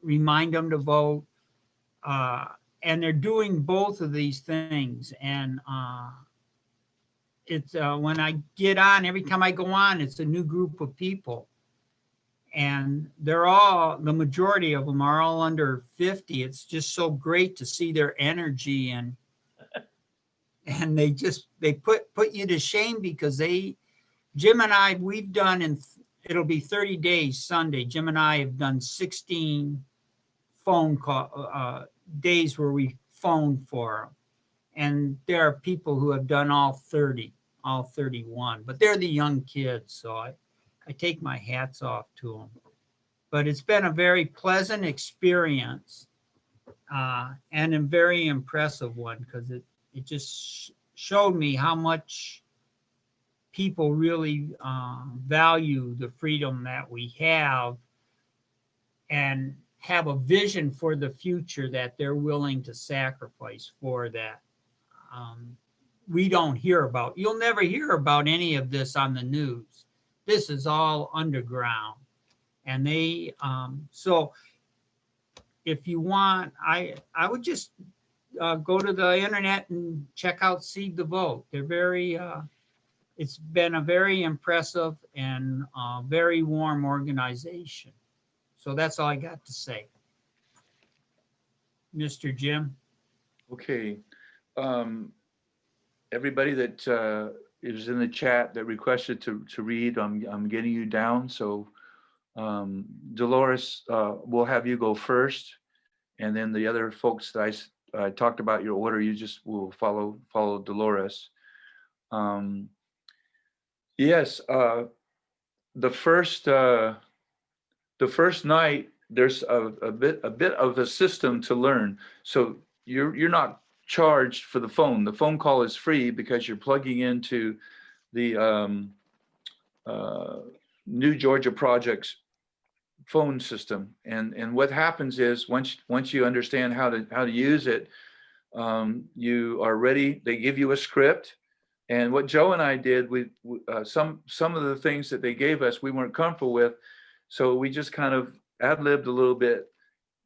remind them to vote. And they're doing both of these things. And it's when I get on, every time I go on, it's a new group of people. And the majority of them are all under 50. It's just so great to see their energy, and they put you to shame because Jim and I, we've done, it'll be 30 days Sunday. Jim and I have done 16 phone call days where we phoned for them. And there are people who have done all 31, but they're the young kids. So I take my hats off to them. But it's been a very pleasant experience and a very impressive one because it just showed me how much people really value the freedom that we have and have a vision for the future that they're willing to sacrifice for that. We don't hear about. You'll never hear about any of this on the news. This is all underground. And they, so if you want, I would just go to the internet and check out Seed the Vote. They're very, it's been a very impressive and very warm organization. So that's all I got to say. Mr. Jim. Okay. Everybody that is in the chat that requested to read, I'm getting you down. So Dolores, we'll have you go first, and then the other folks that I talked about your order, you just will follow Dolores. Yes, the first night there's a bit of a system to learn. So you're not charged for the phone. The phone call is free because you're plugging into the New Georgia Project's phone system. And what happens is once you understand how to use it, you are ready. They give you a script. And what Joe and I did, some of the things that they gave us, we weren't comfortable with. So we just kind of ad-libbed a little bit,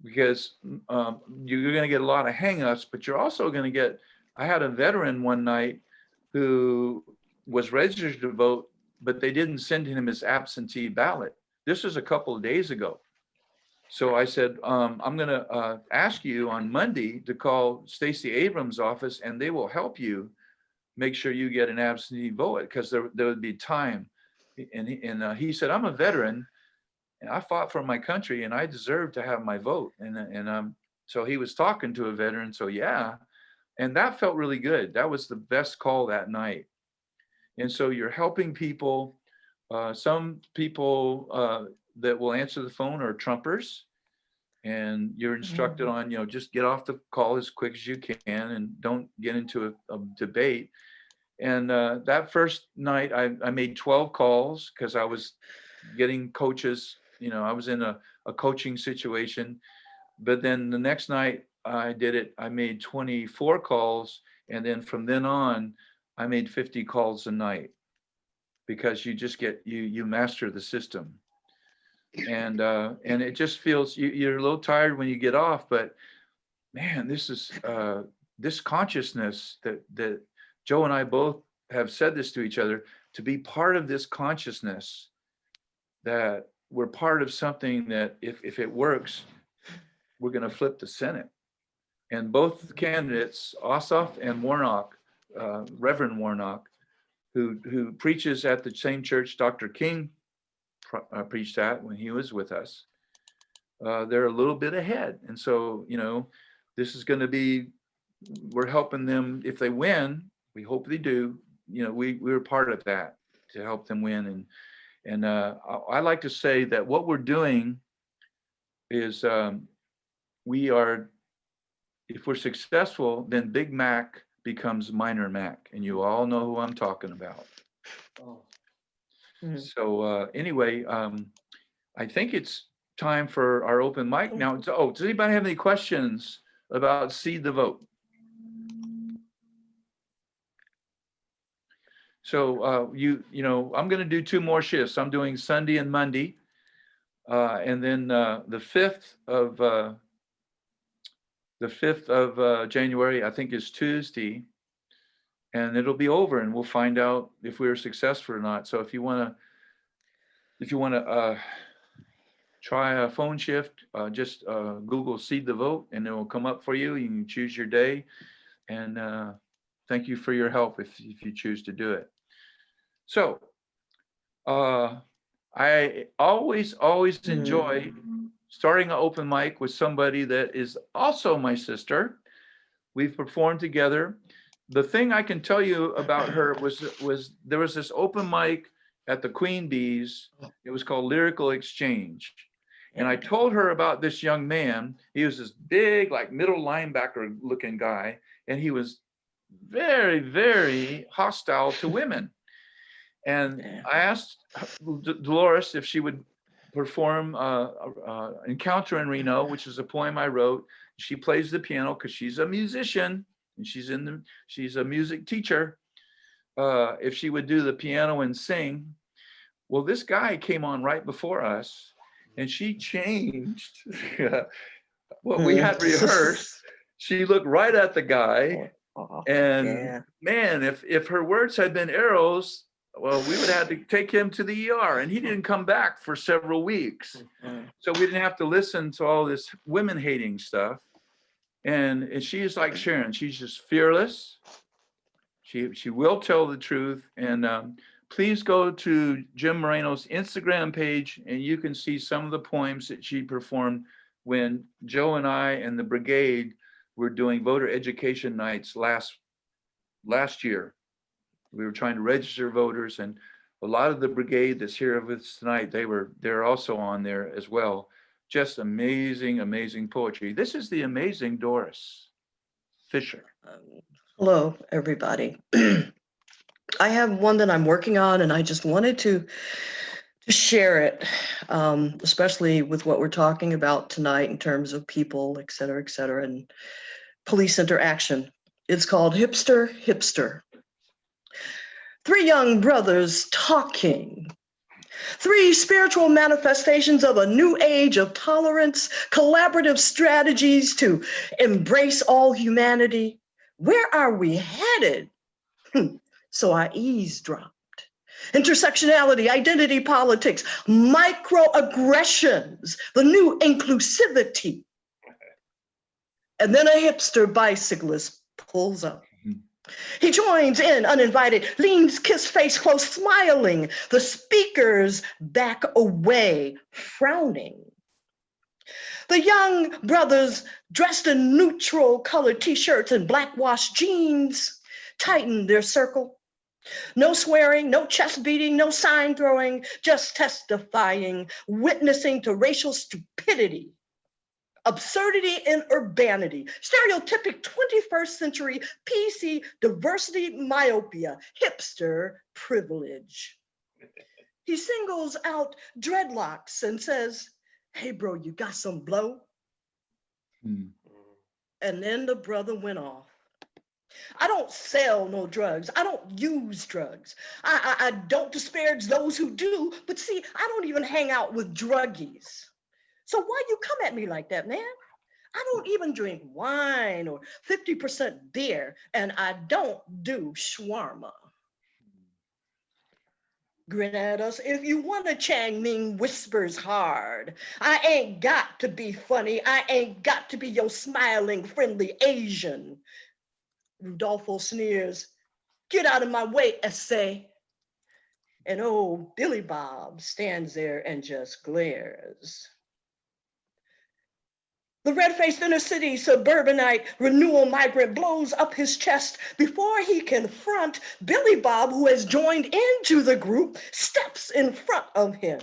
because you're going to get a lot of hang-ups, but you're also going to get, I had a veteran one night who was registered to vote, but they didn't send him his absentee ballot. This was a couple of days ago. So I said, I'm going to ask you on Monday to call Stacey Abrams' office, and they will help you make sure you get an absentee vote, because there would be time. And he said, I'm a veteran, and I fought for my country, and I deserve to have my vote. And so he was talking to a veteran. So yeah, and that felt really good. That was the best call that night. And so you're helping people. Some people that will answer the phone are Trumpers, and you're instructed on, just get off the call as quick as you can and don't get into a debate. And that first night, I made 12 calls because I was getting coaches. I was in a coaching situation. But then the next night I did it, I made 24 calls. And then from then on, I made 50 calls a night, because you just you master the system. And it just feels, you're a little tired when you get off, but man, this is this consciousness that Joe and I both have said this to each other, to be part of this consciousness, that we're part of something that if it works, we're going to flip the Senate. And both candidates, Ossoff and Warnock, Reverend Warnock, who preaches at the same church Dr. King preached at when he was with us, they're a little bit ahead. And so, this is going to be, we're helping them. If they win, we hope they do. We're part of that to help them win. And I like to say that what we're doing is we are, if we're successful, then Big Mac becomes Minor Mac, and you all know who I'm talking about. So anyway, I think it's time for our open mic now. Does anybody have any questions about Seed the Vote? So I'm going to do 2 more shifts. I'm doing Sunday and Monday, and then the 5th of January, I think, is Tuesday, and it'll be over, and we'll find out if we were successful or not. So if you want to try a phone shift, just Google Seed the Vote, and it will come up for you. You can choose your day, and thank you for your help if you choose to do it. So I always enjoy starting an open mic with somebody that is also my sister. We've performed together. The thing I can tell you about her was there was this open mic at the Queen Bees. It was called Lyrical Exchange. And I told her about this young man. He was this big, like middle linebacker looking guy. And he was very, very hostile to women. And I asked Dolores if she would perform Encounter in Reno, which is a poem I wrote. She plays the piano because she's a musician, and she's a music teacher. If she would do the piano and sing. Well, this guy came on right before us, and she changed what we had rehearsed. She looked right at the guy, and man, if her words had been arrows, well, we would have had to take him to the ER, and he didn't come back for several weeks. So we didn't have to listen to all this women hating stuff. And she is like Sharon. She's just fearless. She will tell the truth. And please go to Jim Moreno's Instagram page, and you can see some of the poems that she performed when Joe and I and the Brigade were doing voter education nights last year. We were trying to register voters, and a lot of the Brigade that's here with us tonight, they're also on there as well. Just amazing, amazing poetry. This is the amazing Doris. Fisher. Hello, everybody. I have one that I'm working on, and I just wanted to share it, especially with what we're talking about tonight in terms of people, et cetera, and police interaction. It's called Hipster, Hipster. Three young brothers talking. Three spiritual manifestations of a new age of tolerance, collaborative strategies to embrace all humanity. Where are we headed? So I eavesdropped. Intersectionality, identity politics, microaggressions, the new inclusivity. And then a hipster bicyclist pulls up. He joins in uninvited, leans, kiss face close, smiling. The speakers back away, frowning. The young brothers dressed in neutral colored t-shirts and black wash jeans tighten their circle. No swearing, no chest beating, no sign throwing, just testifying, witnessing to racial stupidity, absurdity and urbanity, stereotypic 21st century PC diversity myopia, hipster privilege. He singles out dreadlocks and says, "Hey bro, you got some blow?" And then the brother went off. I don't sell no drugs. I don't use drugs. I don't disparage those who do, but see, I don't even hang out with druggies. So why you come at me like that, man? I don't even drink wine or 50% beer, and I don't do shawarma. Grin at us if you want to. Chang Ming whispers hard. I ain't got to be funny. I ain't got to be your smiling, friendly Asian. Rudolfo sneers, "Get out of my way, essay." And old Billy Bob stands there and just glares. The red-faced inner city suburbanite renewal migrant blows up his chest. Before he can front, Billy Bob, who has joined into the group, steps in front of him.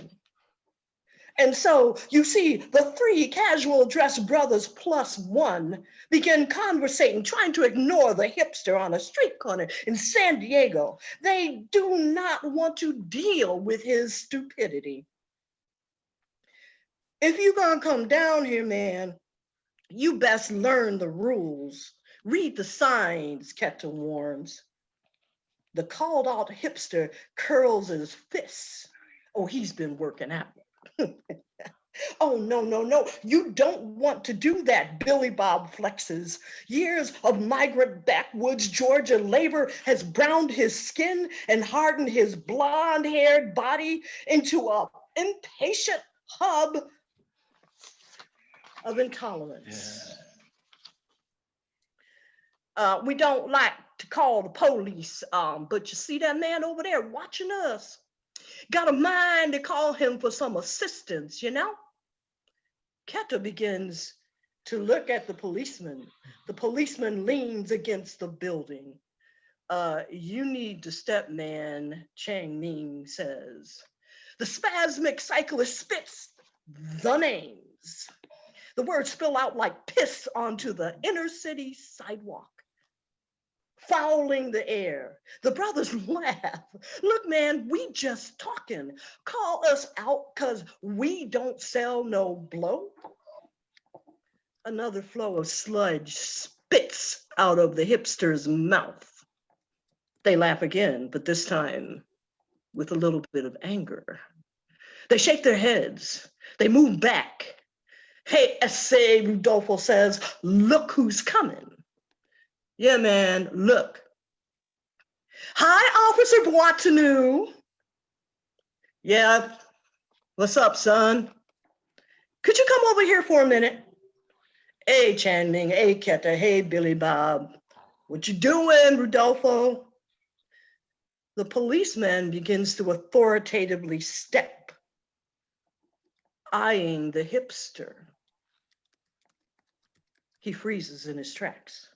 And so you see the three casual dressed brothers plus one begin conversating, trying to ignore the hipster on a street corner in San Diego. They do not want to deal with his stupidity. If you're gonna come down here, man, you best learn the rules. Read the signs, Ketta warns. The called out hipster curls his fists. Oh, he's been working out. Oh, no, you don't want to do that, Billy Bob flexes. Years of migrant backwoods Georgia labor has browned his skin and hardened his blonde-haired body into an impatient hub of intolerance. We don't like to call the police, but you see that man over there watching us? Got a mind to call him for some assistance, you know? Ketta begins to look at the policeman. The policeman leans against the building. You need to step, man, Chang Ming says. The spasmic cyclist spits the names. The words spill out like piss onto the inner city sidewalk, fouling the air. The brothers laugh. Look, man, we just talking. Call us out because we don't sell no blow. Another flow of sludge spits out of the hipster's mouth. They laugh again, but this time with a little bit of anger. They shake their heads. They move back. Hey, essay, Rudolfo says, look who's coming. Yeah, man, look. Hi, Officer Boitenu. Yeah, what's up, son? Could you come over here for a minute? Hey, Chan Ming, hey, Ketta, hey, Billy Bob. What you doing, Rudolfo? The policeman begins to authoritatively step, eyeing the hipster. He freezes in his tracks.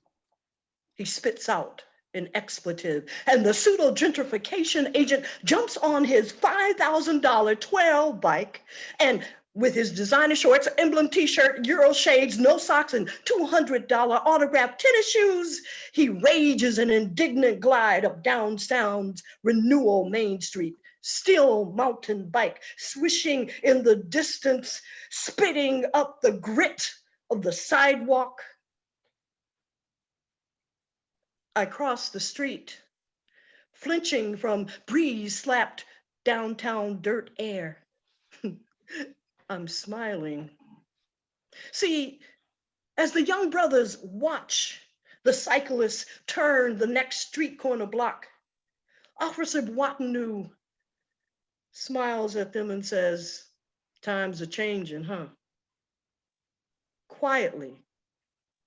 He spits out an expletive, and the pseudo-gentrification agent jumps on his $5,000 12 bike and with his designer shorts, emblem t-shirt, Euro shades, no socks, and $200 autographed tennis shoes, he rages an indignant glide up downtown's Renewal Main Street, still mountain bike, swishing in the distance, spitting up the grit of the sidewalk. I cross the street, flinching from breeze-slapped downtown dirt air. I'm smiling. See, as the young brothers watch the cyclists turn the next street corner block, Officer Watanu smiles at them and says, "Times are changing, huh?" Quietly,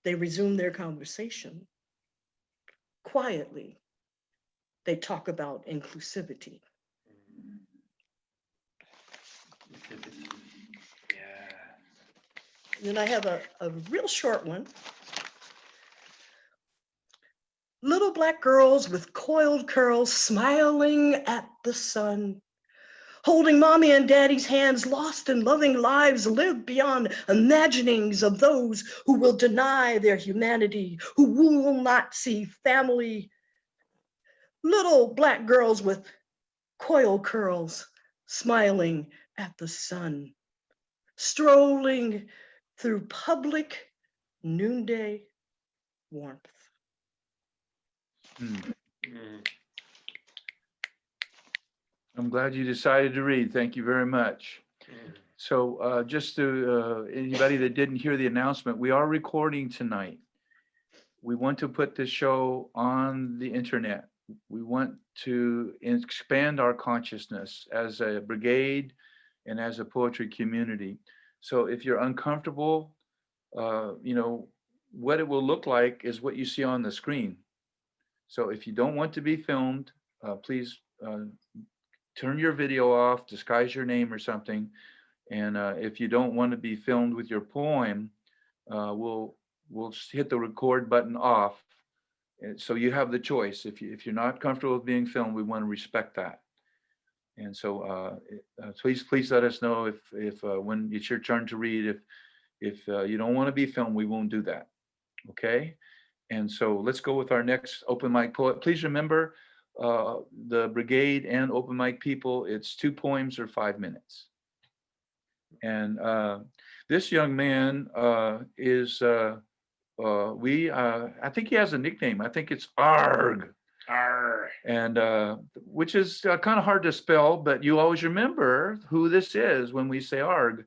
they resume their conversation. Quietly, they talk about inclusivity. Yeah. Then I have a real short one. Little black girls with coiled curls smiling at the sun, holding mommy and daddy's hands, lost in loving lives lived beyond imaginings of those who will deny their humanity, who will not see family. Little black girls with coiled curls smiling at the sun, strolling through public noonday warmth. I'm glad you decided to read. Thank you very much. So just to anybody that didn't hear the announcement, we are recording tonight. We want to put this show on the internet. We want to expand our consciousness as a brigade and as a poetry community. So if you're uncomfortable, you know, what it will look like is what you see on the screen. So if you don't want to be filmed, please turn your video off, disguise your name or something. And if you don't want to be filmed with your poem, we'll hit the record button off. And so you have the choice. If you're not comfortable with being filmed, we want to respect that. And so please let us know if when it's your turn to read, if you don't want to be filmed, we won't do that. Okay. And so let's go with our next open mic poet. Please remember, the brigade and open mic people, it's 2 poems or 5 minutes. And this young man is, I think he has a nickname. I think it's Arg. Arr. And which is kind of hard to spell, but you always remember who this is when we say Arg.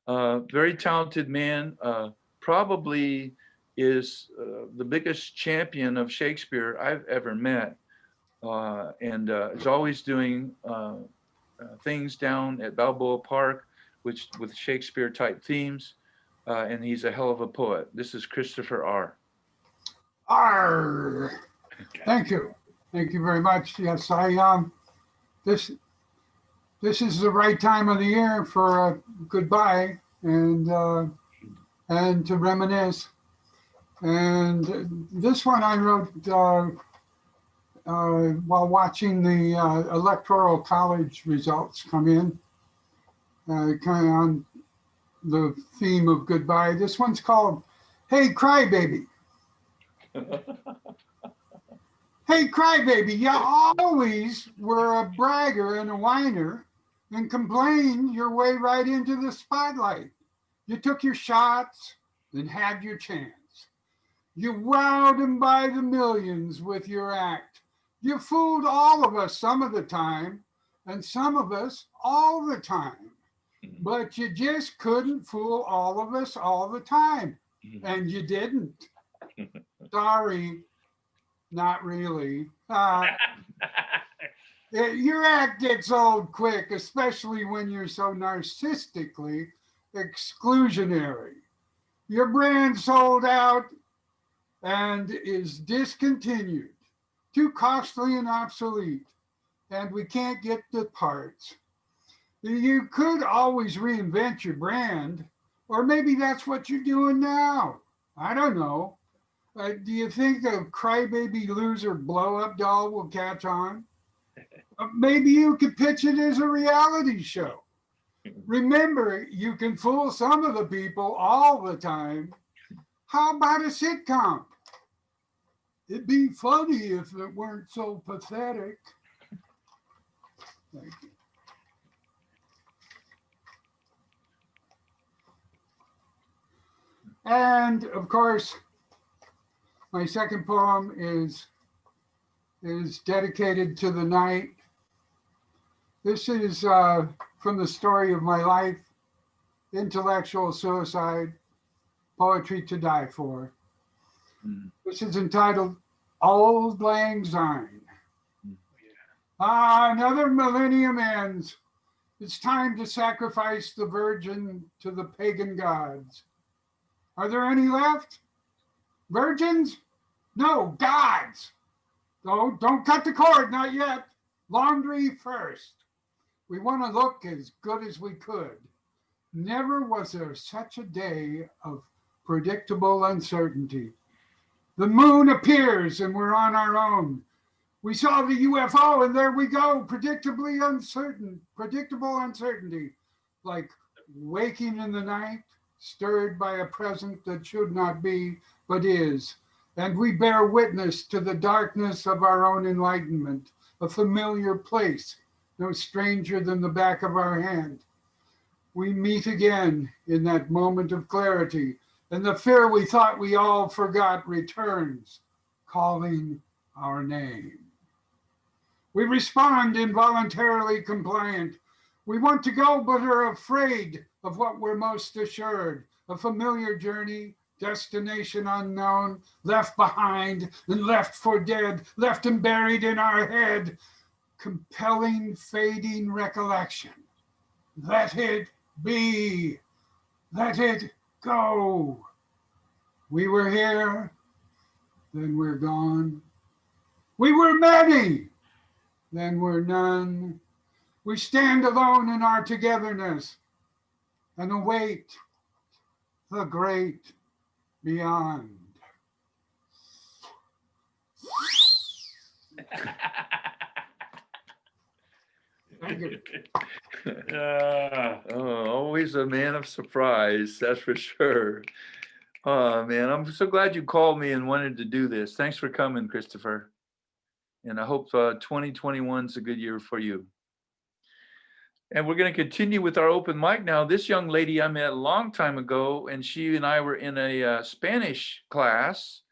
Very talented man, probably is the biggest champion of Shakespeare I've ever met. And is always doing things down at Balboa Park, which with Shakespeare type themes. And he's a hell of a poet. This is Christopher R. Arr. Thank you. Thank you very much. Yes, this is the right time of the year for a goodbye and to reminisce. And this one I wrote while watching the electoral college results come in, kind of on the theme of goodbye. This one's called "Hey Crybaby." Hey, crybaby, you always were a bragger and a whiner and complained your way right into the spotlight. You took your shots and had your chance. You wowed them by the millions with your act. You fooled all of us some of the time, and some of us all the time. But you just couldn't fool all of us all the time, and you didn't. Sorry. Not really. Your act gets old quick, especially when you're so narcissistically exclusionary. Your brand sold out and is discontinued, too costly and obsolete, and we can't get the parts. You could always reinvent your brand, or maybe that's what you're doing now. I don't know. Do you think the crybaby loser blow-up doll will catch on? Maybe you could pitch it as a reality show. Remember, you can fool some of the people all the time. How about a sitcom? It'd be funny if it weren't so pathetic. Thank you. And of course, my second poem is dedicated to the night. This is from the story of my life, Intellectual Suicide, Poetry to Die For. This is entitled Auld Lang Syne. Another millennium ends. It's time to sacrifice the virgin to the pagan gods. Are there any left? Virgins? No, gods. Don't cut the cord, not yet. Laundry first. We want to look as good as we could. Never was there such a day of predictable uncertainty. The moon appears and we're on our own. We saw the UFO and there we go, predictable uncertainty, like waking in the night, stirred by a present that should not be, but is. And we bear witness to the darkness of our own enlightenment, a familiar place, no stranger than the back of our hand. We meet again in that moment of clarity, and the fear we thought we all forgot returns, calling our name. We respond involuntarily compliant. We want to go, but are afraid of what we're most assured, a familiar journey, destination unknown, left behind and left for dead, left and buried in our head, compelling, fading recollection. Let it be, let it go. We were here, then we're gone. We were many, then we're none. We stand alone in our togetherness and await the great beyond. Thank you. Always a man of surprise, that's for sure. Oh man, I'm so glad you called me and wanted to do this. Thanks for coming, Christopher. And I hope 2021 is a good year for you. And we're going to continue with our open mic now. This young lady I met a long time ago, and she and I were in a Spanish class,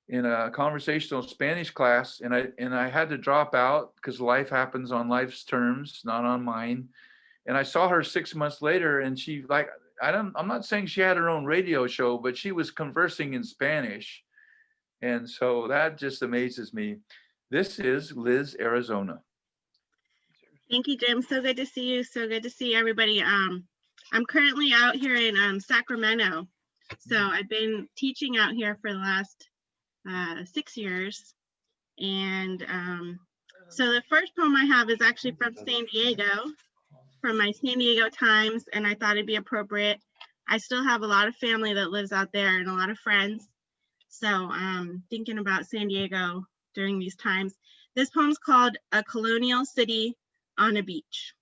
in a conversational Spanish class, and I had to drop out because life happens on life's terms, not on mine. And I saw her 6 months later, and she I'm not saying she had her own radio show, but she was conversing in Spanish. And so that just amazes me. This is Liz, Arizona. Thank you, Jim. So good to see you. So good to see everybody. I'm currently out here in Sacramento. So I've been teaching out here for the last 6 years. And so the first poem I have is actually from San Diego, from my San Diego Times, and I thought it'd be appropriate. I still have a lot of family that lives out there and a lot of friends. So thinking about San Diego during these times. This poem's called A Colonial City on a Beach.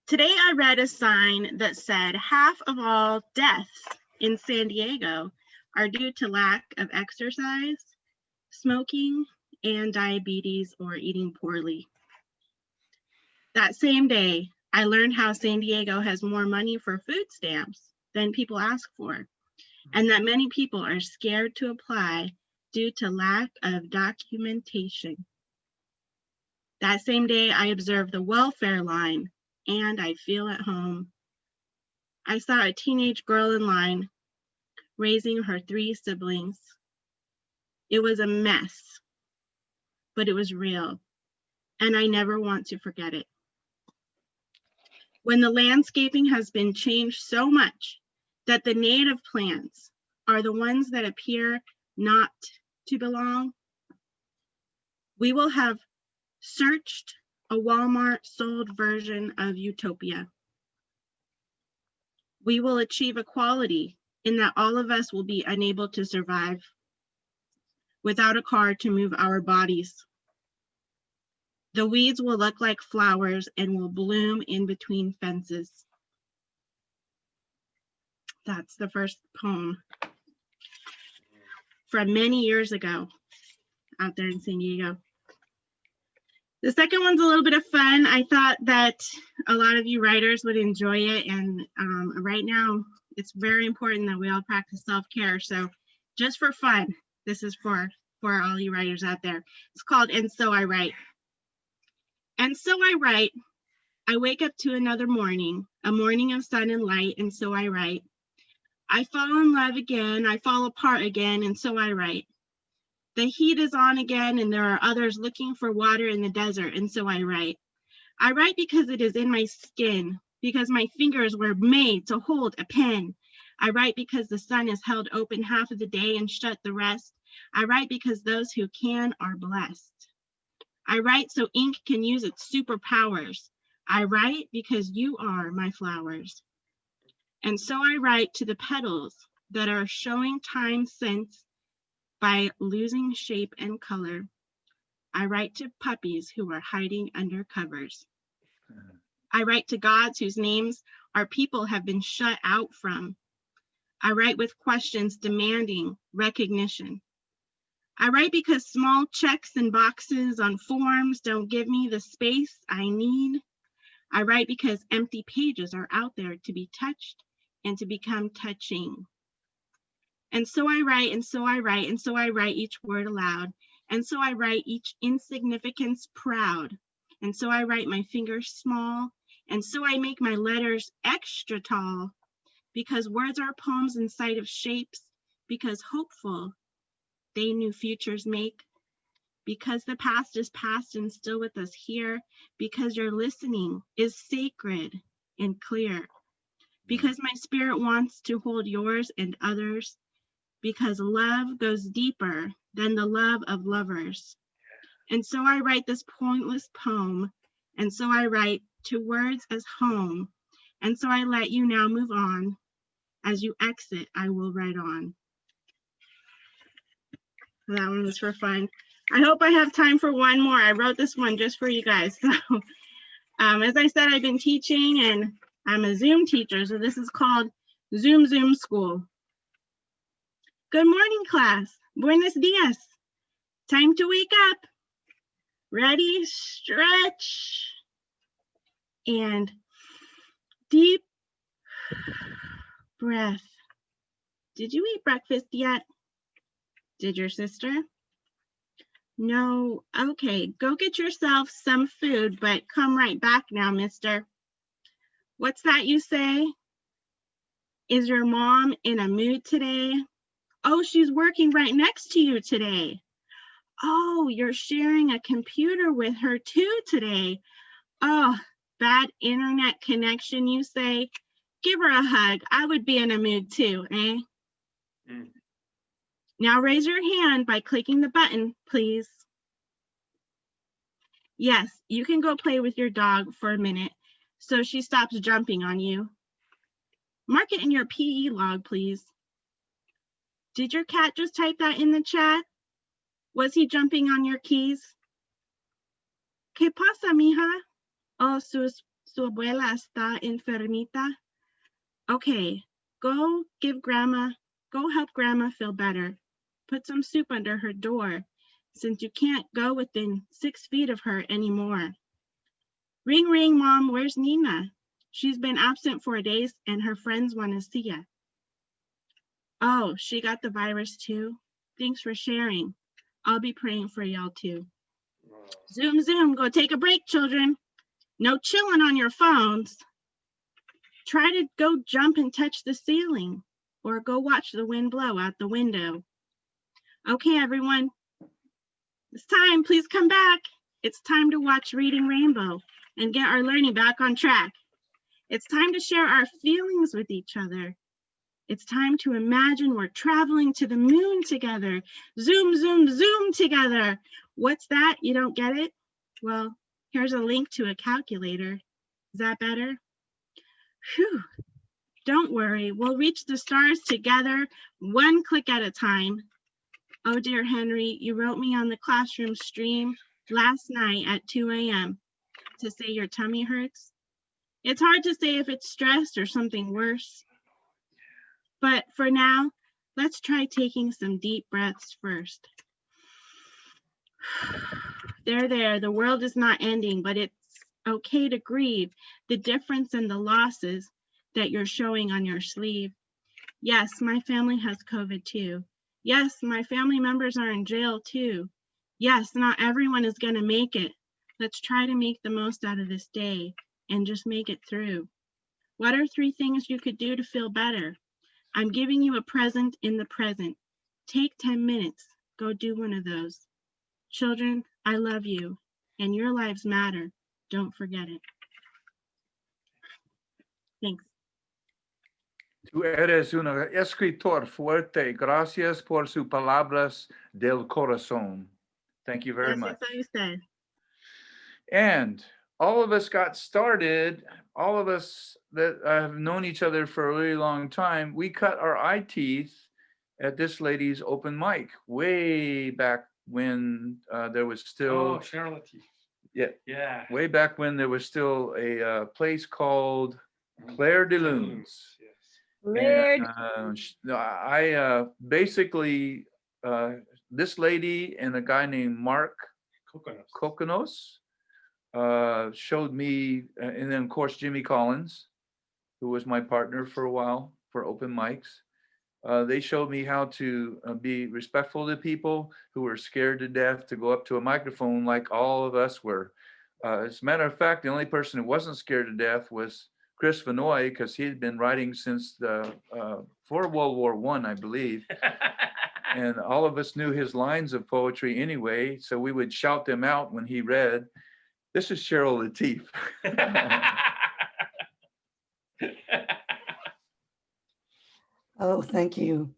Today I read a sign that said half of all deaths in San Diego are due to lack of exercise, smoking, and diabetes or eating poorly. That same day, I learned how San Diego has more money for food stamps than people ask for, and that many people are scared to apply due to lack of documentation. That same day, I observed the welfare line, and I feel at home. I saw a teenage girl in line, raising her 3 siblings. It was a mess, but it was real, and I never want to forget it. When the landscaping has been changed so much that the native plants are the ones that appear not to belong, we will have searched a Walmart sold version of utopia. We will achieve equality in that all of us will be unable to survive without a car to move our bodies. The weeds will look like flowers and will bloom in between fences. That's the first poem from many years ago out there in San Diego. The second one's a little bit of fun. I thought that a lot of you writers would enjoy it. And right now, it's very important that we all practice self-care. So just for fun, this is for all you writers out there. It's called And So I Write. And so I write, I wake up to another morning, a morning of sun and light, and so I write. I fall in love again, I fall apart again, and so I write. The heat is on again, and there are others looking for water in the desert, and so I write. I write because it is in my skin, because my fingers were made to hold a pen. I write because the sun is held open half of the day and shut the rest. I write because those who can are blessed. I write so ink can use its superpowers. I write because you are my flowers. And so I write to the petals that are showing time since by losing shape and color. I write to puppies who are hiding under covers. I write to gods whose names our people have been shut out from. I write with questions demanding recognition. I write because small checks and boxes on forms don't give me the space I need. I write because empty pages are out there to be touched and to become touching. And so I write, and so I write, and so I write each word aloud. And so I write each insignificance proud. And so I write my fingers small. And so I make my letters extra tall. Because words are poems in sight of shapes. Because hopeful, they new futures make. Because the past is past and still with us here. Because your listening is sacred and clear. Because my spirit wants to hold yours and others. Because love goes deeper than the love of lovers. And so I write this pointless poem. And so I write to words as home. And so I let you now move on. As you exit, I will write on. That one was for fun. I hope I have time for one more. I wrote this one just for you guys. So as I said, I've been teaching and I'm a Zoom teacher. So this is called Zoom School. Good morning, class. Buenos dias. Time to wake up. Ready, stretch. And deep breath. Did you eat breakfast yet? Did your sister? No. Okay, go get yourself some food, but come right back now, mister. What's that you say? Is your mom in a mood today? Oh, she's working right next to you today. Oh, you're sharing a computer with her too today. Oh, bad internet connection, you say? Give her a hug. I would be in a mood too, eh? Now raise your hand by clicking the button, please. Yes, you can go play with your dog for a minute so she stops jumping on you. Mark it in your PE log, please. Did your cat just type that in the chat? Was he jumping on your keys? ¿Qué pasa, mija? Oh, su abuela está enfermita. Okay, go help grandma feel better. Put some soup under her door since you can't go within 6 feet of her anymore. Ring, ring, Mom, where's Nina? She's been absent for days and her friends want to see ya. Oh, she got the virus too? Thanks for sharing. I'll be praying for y'all too. Zoom, go take a break, children. No chilling on your phones. Try to go jump and touch the ceiling or go watch the wind blow out the window. Okay, everyone, it's time, please come back. It's time to watch Reading Rainbow and get our learning back on track. It's time to share our feelings with each other. It's time to imagine we're traveling to the moon together. Zoom together. What's that? You don't get it? Well, here's a link to a calculator. Is that better? Phew. Don't worry, we'll reach the stars together, one click at a time. Oh dear Henry, you wrote me on the classroom stream. last night at 2 a.m. to say your tummy hurts? It's hard to say if it's stress or something worse. But for now, let's try taking some deep breaths first. There, the world is not ending, but it's okay to grieve the difference in the losses that you're showing on your sleeve. Yes, my family has COVID too. Yes, my family members are in jail too. Yes, not everyone is going to make it. Let's try to make the most out of this day and just make it through. What are 3 things you could do to feel better? I'm giving you a present in the present. Take 10 minutes. Go do one of those. Children, I love you, and your lives matter. Don't forget it. Thanks. Tú eres un escritor fuerte. Gracias por sus palabras del corazón. Thank you very much. Gracias a usted. And all of us got started, all of us that have known each other for a really long time, we cut our eye teeth at this lady's open mic way back when there was still, Charlotte. yeah, Yeah. way back when there was still a place called Claire de Lune's. Lord. I basically, this lady and a guy named Mark Kokonos showed me, and then of course Jimmy Collins, who was my partner for a while for open mics. They showed me how to be respectful to people who were scared to death to go up to a microphone like all of us were. As a matter of fact, the only person who wasn't scared to death was Chris Vanoy, because he had been writing since for World War I believe. And all of us knew his lines of poetry anyway, so we would shout them out when he read. This is Cheryl Lateef. Oh, thank you.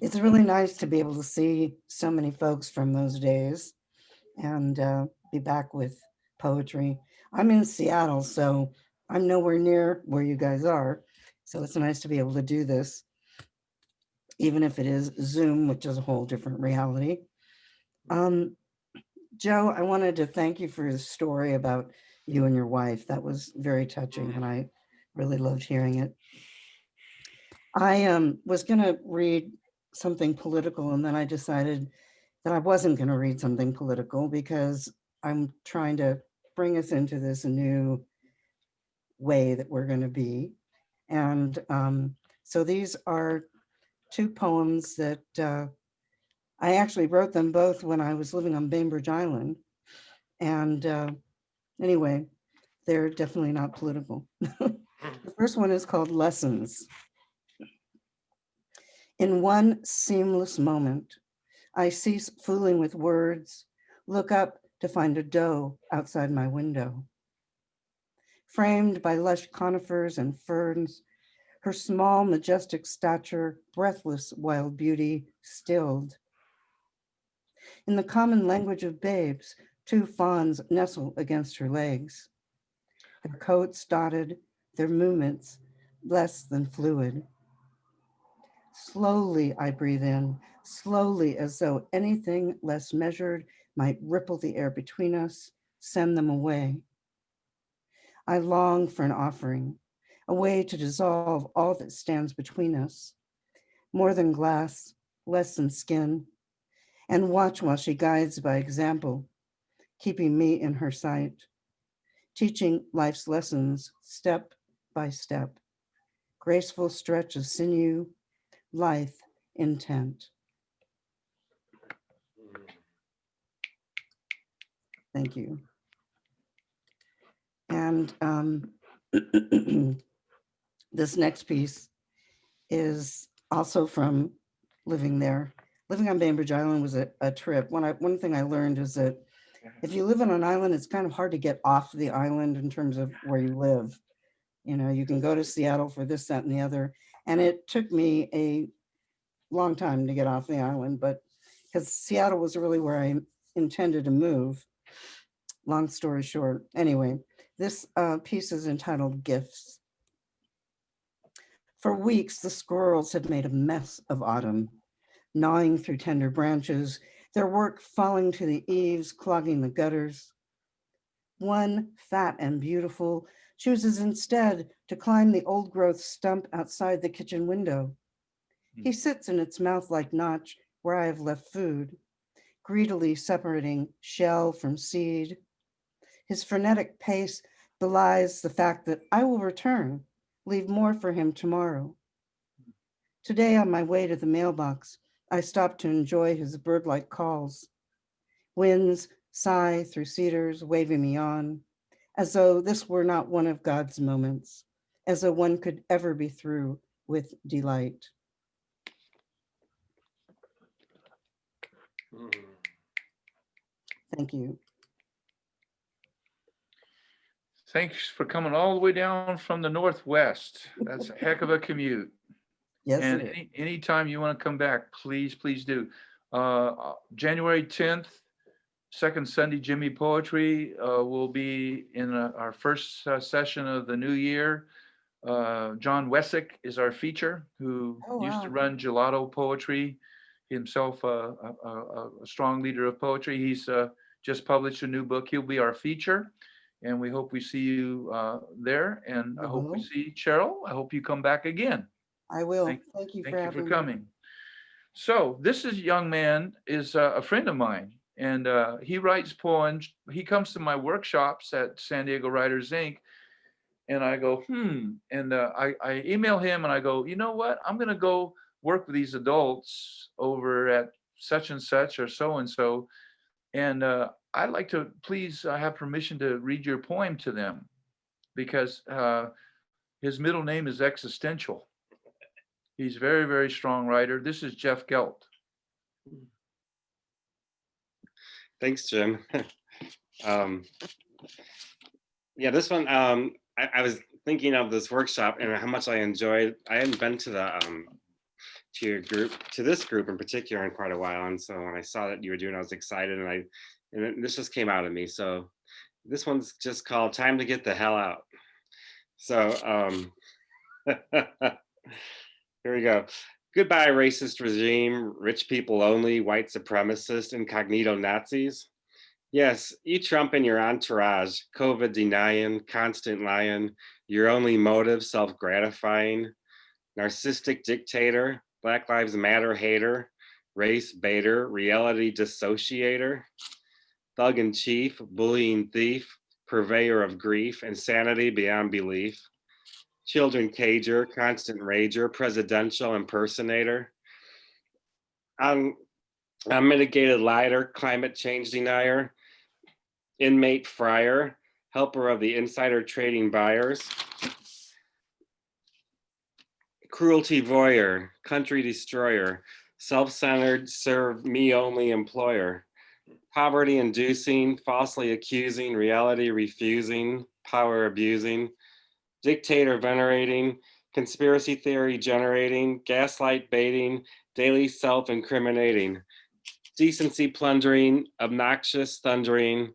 It's really nice to be able to see so many folks from those days and be back with poetry. I'm in Seattle, so I'm nowhere near where you guys are. So it's nice to be able to do this, even if it is Zoom, which is a whole different reality. Joe, I wanted to thank you for the story about you and your wife. That was very touching, and I really loved hearing it. I was going to read something political, and then I decided that I wasn't going to read something political because I'm trying to bring us into this new way that we're going to be. And so these are 2 poems that I actually wrote them both when I was living on Bainbridge Island. And anyway, they're definitely not political. The first one is called Lessons. In one seamless moment, I cease fooling with words, look up to find a doe outside my window. Framed by lush conifers and ferns, her small, majestic stature, breathless wild beauty, stilled. In the common language of babes, 2 fawns nestle against her legs. Their coats dotted, their movements less than fluid. Slowly I breathe in, slowly as though anything less measured might ripple the air between us, send them away. I long for an offering, a way to dissolve all that stands between us, more than glass, less than skin, and watch while she guides by example, keeping me in her sight, teaching life's lessons step by step, graceful stretch of sinew, lithe intent. Thank you. And this next piece is also from living there. Living on Bainbridge Island was a trip. One thing I learned is that if you live on an island, it's kind of hard to get off the island in terms of where you live. You know, you can go to Seattle for this, that, and the other. And it took me a long time to get off the island, but because Seattle was really where I intended to move. Long story short. Anyway, this piece is entitled Gifts. For weeks, the squirrels had made a mess of autumn, gnawing through tender branches, their work falling to the eaves, clogging the gutters. One, fat and beautiful, chooses instead to climb the old growth stump outside the kitchen window. He sits in its mouth-like notch where I have left food, greedily separating shell from seed. His frenetic pace belies the fact that I will return, leave more for him tomorrow. Today on my way to the mailbox, I stop to enjoy his bird-like calls. Winds sigh through cedars, waving me on, as though this were not one of God's moments, as though one could ever be through with delight. Thank you. Thanks for coming all the way down from the Northwest. That's a heck of a commute. Yes, And it is. anytime you want to come back, please do. January 10th, second Sunday Jimmy Poetry will be in our first session of the new year. John Wessick is our feature, who used to run Gelato Poetry, himself a strong leader of poetry. He's just published a new book. He'll be our feature, and we hope we see you there. And I hope we see Cheryl. I hope you come back again. I will. Thank you for having me. coming. So this young man is a friend of mine, and he writes poems. He comes to my workshops at San Diego Writers Inc. And I go, and I email him and I go, you know what? I'm going to go work with these adults over at such and such or so and so. And I'd like to please have permission to read your poem to them, because his middle name is Existential. He's a very, very strong writer. This is Jeff Gelt. Thanks, Jim. Yeah, this one, I was thinking of this workshop and how much I enjoyed. I hadn't been to this group in particular in quite a while. And so when I saw that you were doing it, I was excited, and this just came out of me. So this one's just called Time to Get the Hell Out. So here we go. Goodbye, racist regime, rich people only, white supremacists, incognito Nazis. Yes, you Trump and your entourage, COVID denying, constant lying, your only motive self-gratifying, narcissistic dictator, Black Lives Matter hater, race baiter, reality dissociator, thug in chief, bullying thief, purveyor of grief, insanity beyond belief, children cager, constant rager, presidential impersonator, unmitigated liar, climate change denier, inmate friar, helper of the insider trading buyers, cruelty voyeur, country destroyer, self-centered, serve me only employer, poverty inducing, falsely accusing, reality refusing, power abusing, dictator venerating, conspiracy theory generating, gaslight baiting, daily self-incriminating, decency plundering, obnoxious thundering,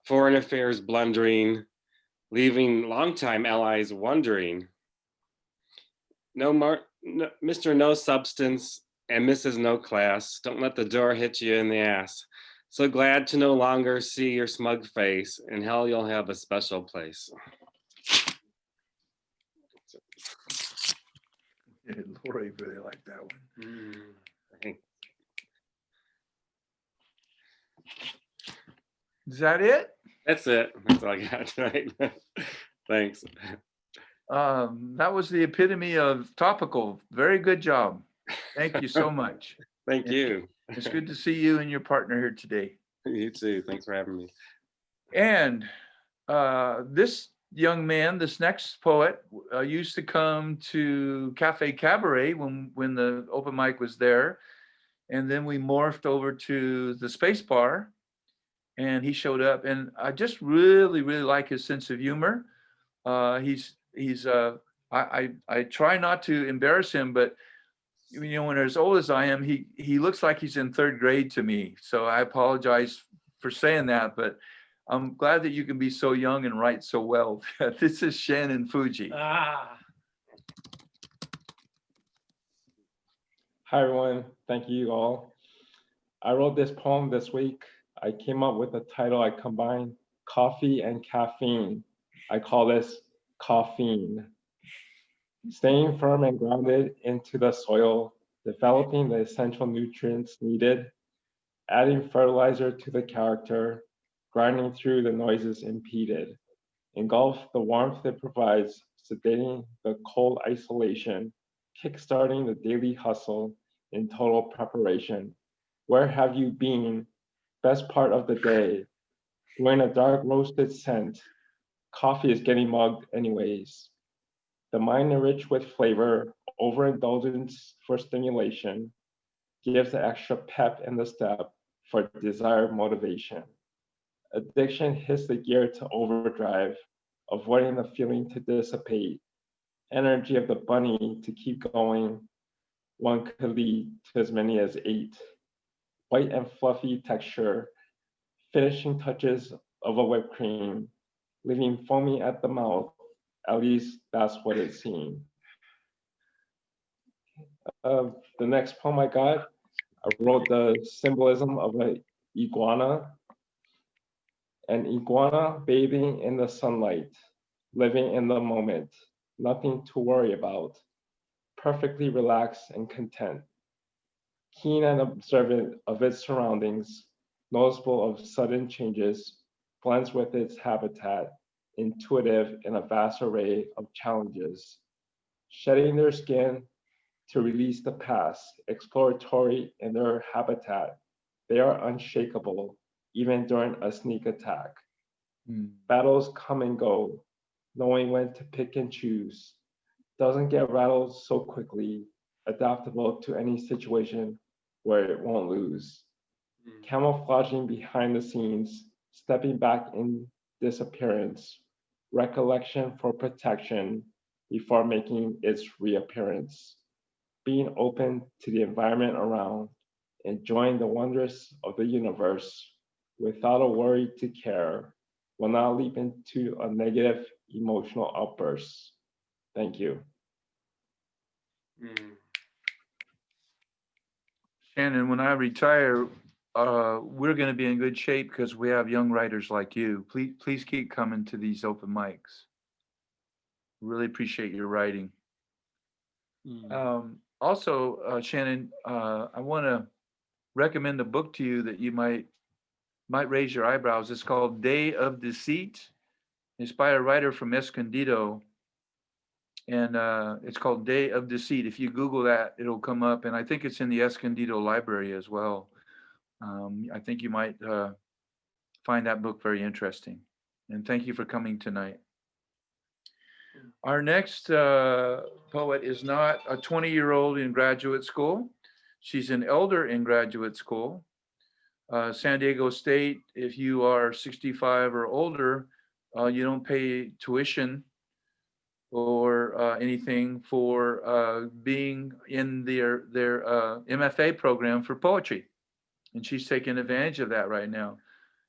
foreign affairs blundering, leaving longtime allies wondering. Mr. No Substance and Mrs. No Class, don't let the door hit you in the ass. So glad to no longer see your smug face. In hell you'll have a special place. Yeah, Lori really liked that one. Is that it? That's it. That's all I got tonight. Thanks. That was the epitome of topical. Very good job. Thank you so much. Thank you. It's good to see you and your partner here today. You too. Thanks for having me. And this young man, this next poet, used to come to Cafe Cabaret when the open mic was there. And then we morphed over to the Space Bar, and he showed up. And I just really, really like his sense of humor. I try not to embarrass him, but you know, when they're as old as I am, he looks like he's in third grade to me. So I apologize for saying that, but I'm glad that you can be so young and write so well. This is Shannon Fuji. Hi, everyone. Thank you all. I wrote this poem this week. I came up with a title. I combined coffee and caffeine. I call this Caffeine. Staying firm and grounded into the soil, developing the essential nutrients needed, adding fertilizer to the character, grinding through the noises impeded. Engulf the warmth it provides, sedating the cold isolation, kickstarting the daily hustle in total preparation. Where have you been? Best part of the day. We're in a dark roasted scent. Coffee is getting mugged anyways. The mind enriched with flavor, overindulgence for stimulation, gives the extra pep in the step for desired motivation. Addiction hits the gear to overdrive, avoiding the feeling to dissipate. Energy of the bunny to keep going. One could lead to as many as 8. White and fluffy texture, finishing touches of a whipped cream, leaving foamy at the mouth. At least that's what it seemed. The next poem I got, I wrote the symbolism of an iguana bathing in the sunlight, living in the moment, nothing to worry about, perfectly relaxed and content, keen and observant of its surroundings, noticeable of sudden changes, blends with its habitat, intuitive in a vast array of challenges, shedding their skin to release the past, exploratory in their habitat. They are unshakable, even during a sneak attack. Battles come and go, knowing when to pick and choose. Doesn't get rattled so quickly, adaptable to any situation where it won't lose. Camouflaging behind the scenes, stepping back in disappearance, recollection for protection before making its reappearance. Being open to the environment around, enjoying the wonders of the universe without a worry to care, will not leap into a negative emotional outburst. Thank you. Shannon, when I retire, we're going to be in good shape because we have young writers like you. Please keep coming to these open mics. Really appreciate your writing. Also, Shannon, I want to recommend a book to you that you might raise your eyebrows. It's called Day of Deceit. It's by a writer from Escondido, and it's called Day of Deceit. If you Google that, it'll come up, and I think it's in the Escondido library as well. I think you might find that book very interesting. And thank you for coming tonight. Our next poet is not a 20-year-old in graduate school. She's an elder in graduate school. San Diego State, if you are 65 or older, you don't pay tuition or anything for being in their MFA program for poetry. And she's taking advantage of that right now.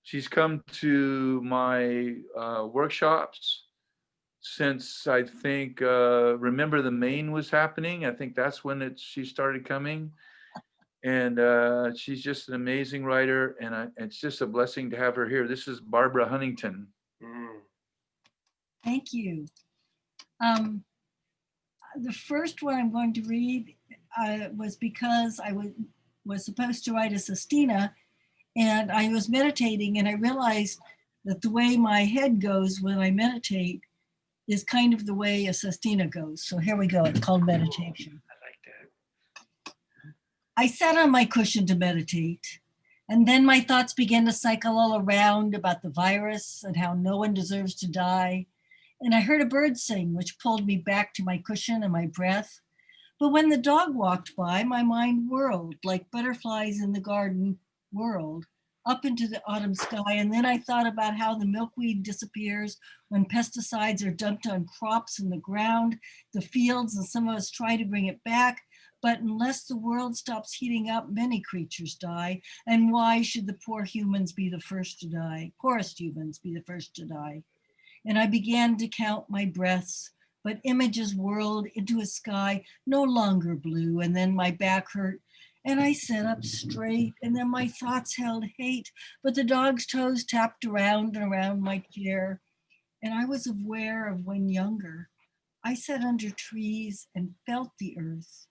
She's come to my workshops since I think Remember the Maine was happening. I think that's when she started coming. And she's just an amazing writer, and it's just a blessing to have her here. This is Barbara Huntington. Thank you. The first one I'm going to read was because I was supposed to write a sestina, and I was meditating, and I realized that the way my head goes when I meditate is kind of the way a sestina goes. So here we go. It's called meditation. I like that. I sat on my cushion to meditate, and then my thoughts began to cycle all around about the virus and how no one deserves to die. And I heard a bird sing, which pulled me back to my cushion and my breath. But when the dog walked by, my mind whirled like butterflies in the garden whirled up into the autumn sky. And then I thought about how the milkweed disappears when pesticides are dumped on crops in the ground, the fields, and some of us try to bring it back. But unless the world stops heating up, many creatures die. And why should the poor humans be the first to die? Poorest humans be the first to die. And I began to count my breaths, but images whirled into a sky no longer blue. And then my back hurt, And I sat up straight, and then my thoughts held hate, but the dog's toes tapped around and around my chair. And I was aware of when younger, I sat under trees and felt the earth,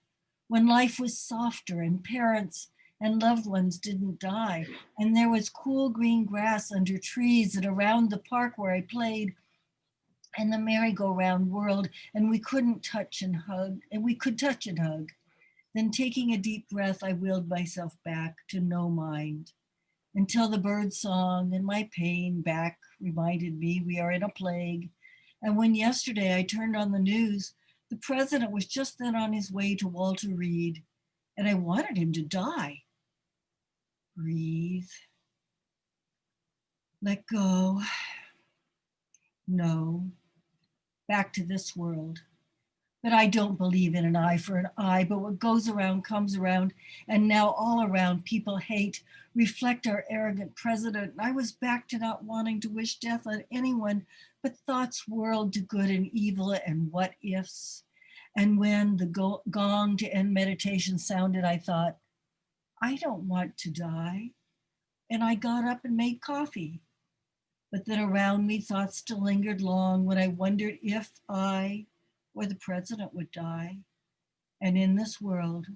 when life was softer and parents and loved ones didn't die. And there was cool green grass under trees and around the park where I played, and the merry-go-round whirled, and we couldn't touch and hug, and we could touch and hug. Then taking a deep breath, I wheeled myself back to no mind until the bird song and my pain back reminded me we are in a plague. And when yesterday I turned on the news, the president was just then on his way to Walter Reed, and I wanted him to die. Breathe. Let go. No. Back to this world. But I don't believe in an eye for an eye, but what goes around comes around, and now all around people hate, reflect our arrogant president. And I was back to not wanting to wish death on anyone, but thoughts whirled to good and evil and what ifs. And when the gong to end meditation sounded, I thought, I don't want to die. And I got up and made coffee. But then around me, thoughts still lingered long when I wondered if I or the president would die. And in this world,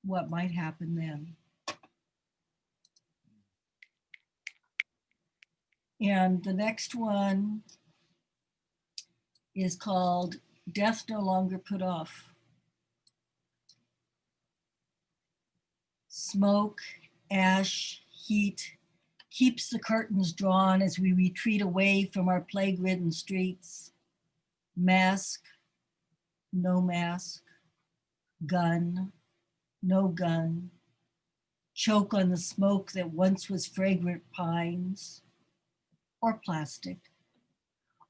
what might happen then? And the next one is called Death No Longer Put Off. Smoke, ash, heat keeps the curtains drawn as we retreat away from our plague-ridden streets. Mask, no mask. Gun, no gun. Choke on the smoke that once was fragrant pines. Or plastic.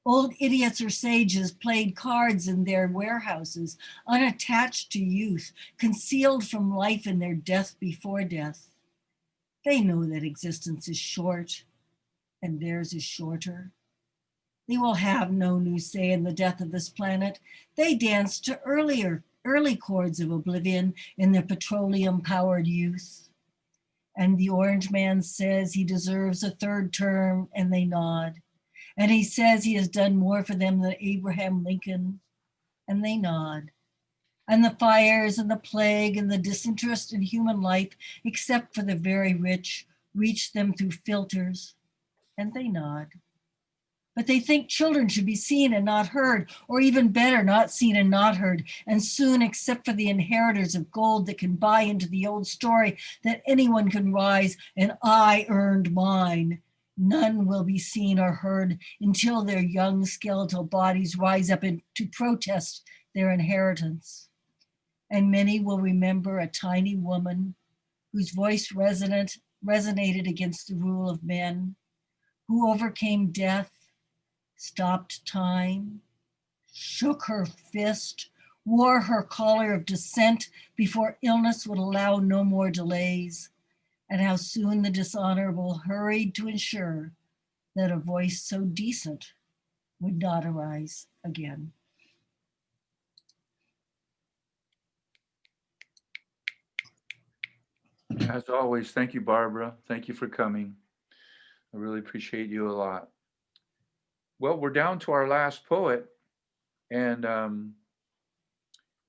Old idiots or sages played cards in their warehouses, unattached to youth, concealed from life in their death before death. They know that existence is short, and theirs is shorter. They will have no new say in the death of this planet. They dance to early chords of oblivion in their petroleum-powered youth. And the orange man says he deserves a third term, and they nod. And he says he has done more for them than Abraham Lincoln, and they nod. And the fires and the plague and the disinterest in human life, except for the very rich, reach them through filters, and they nod. But they think children should be seen and not heard, or even better, not seen and not heard. And soon, except for the inheritors of gold that can buy into the old story that anyone can rise and I earned mine, none will be seen or heard until their young skeletal bodies rise up to protest their inheritance. And many will remember a tiny woman whose voice resonated against the rule of men, who overcame death, stopped time, shook her fist, wore her collar of dissent before illness would allow no more delays, and how soon the dishonorable hurried to ensure that a voice so decent would not arise again. As always, thank you, Barbara. Thank you for coming. I really appreciate you a lot. Well, we're down to our last poet, and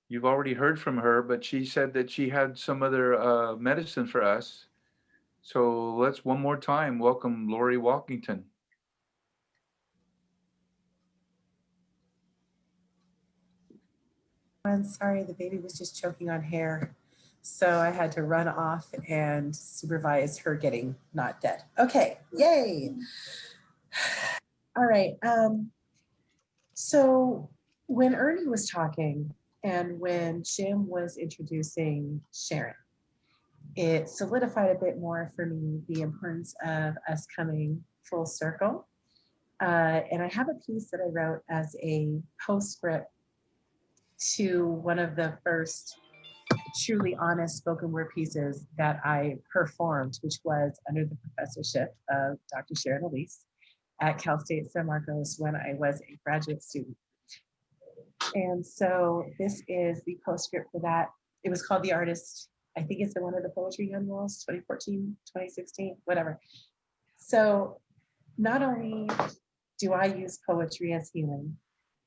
you've already heard from her, but she said that she had some other medicine for us. So let's one more time welcome Lori Walkington. I'm sorry, the baby was just choking on hair. So I had to run off and supervise her getting not dead. Okay, yay. All right. So when Ernie was talking and when Jim was introducing Sharon, it solidified a bit more for me the importance of us coming full circle. And I have a piece that I wrote as a postscript to one of the first truly honest spoken word pieces that I performed, which was under the professorship of Dr. Sharon Elise at Cal State San Marcos when I was a graduate student. And so this is the postscript for that. It was called The Artist I think it's in one of the poetry annuals, 2014, 2016, whatever. So not only do I use poetry as healing,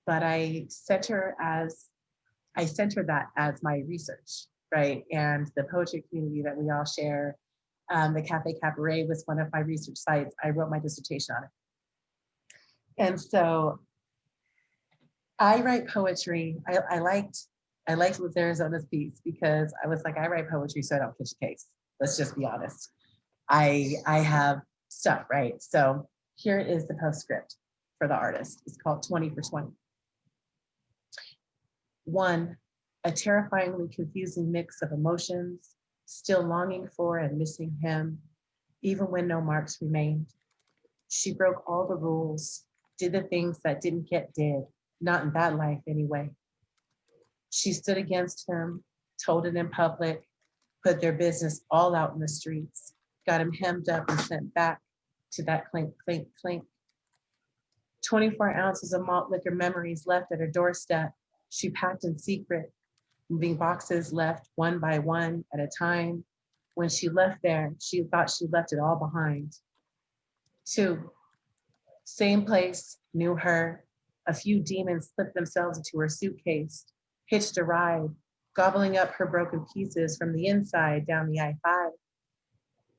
but I center that as my research, right? And the poetry community that we all share. The Cafe Cabaret was one of my research sites. I wrote my dissertation on it. And so I write poetry. I liked Liz Arizona's piece because I was like, I write poetry so I don't catch a case. Let's just be honest. I have stuff, right? So here is the postscript for the artist. It's called 20 for 20. 1, a terrifyingly confusing mix of emotions, still longing for and missing him, even when no marks remained. She broke all the rules, did the things that didn't get did, not in that life anyway. She stood against him, told it in public, put their business all out in the streets, got him hemmed up and sent back to that clink, clink, clink. 24 ounces of malt liquor memories left at her doorstep. She packed in secret, moving boxes left one by one at a time. When she left there, she thought she left it all behind. 2, same place, knew her. A few demons slipped themselves into her suitcase, hitched a ride, gobbling up her broken pieces from the inside down the I-5.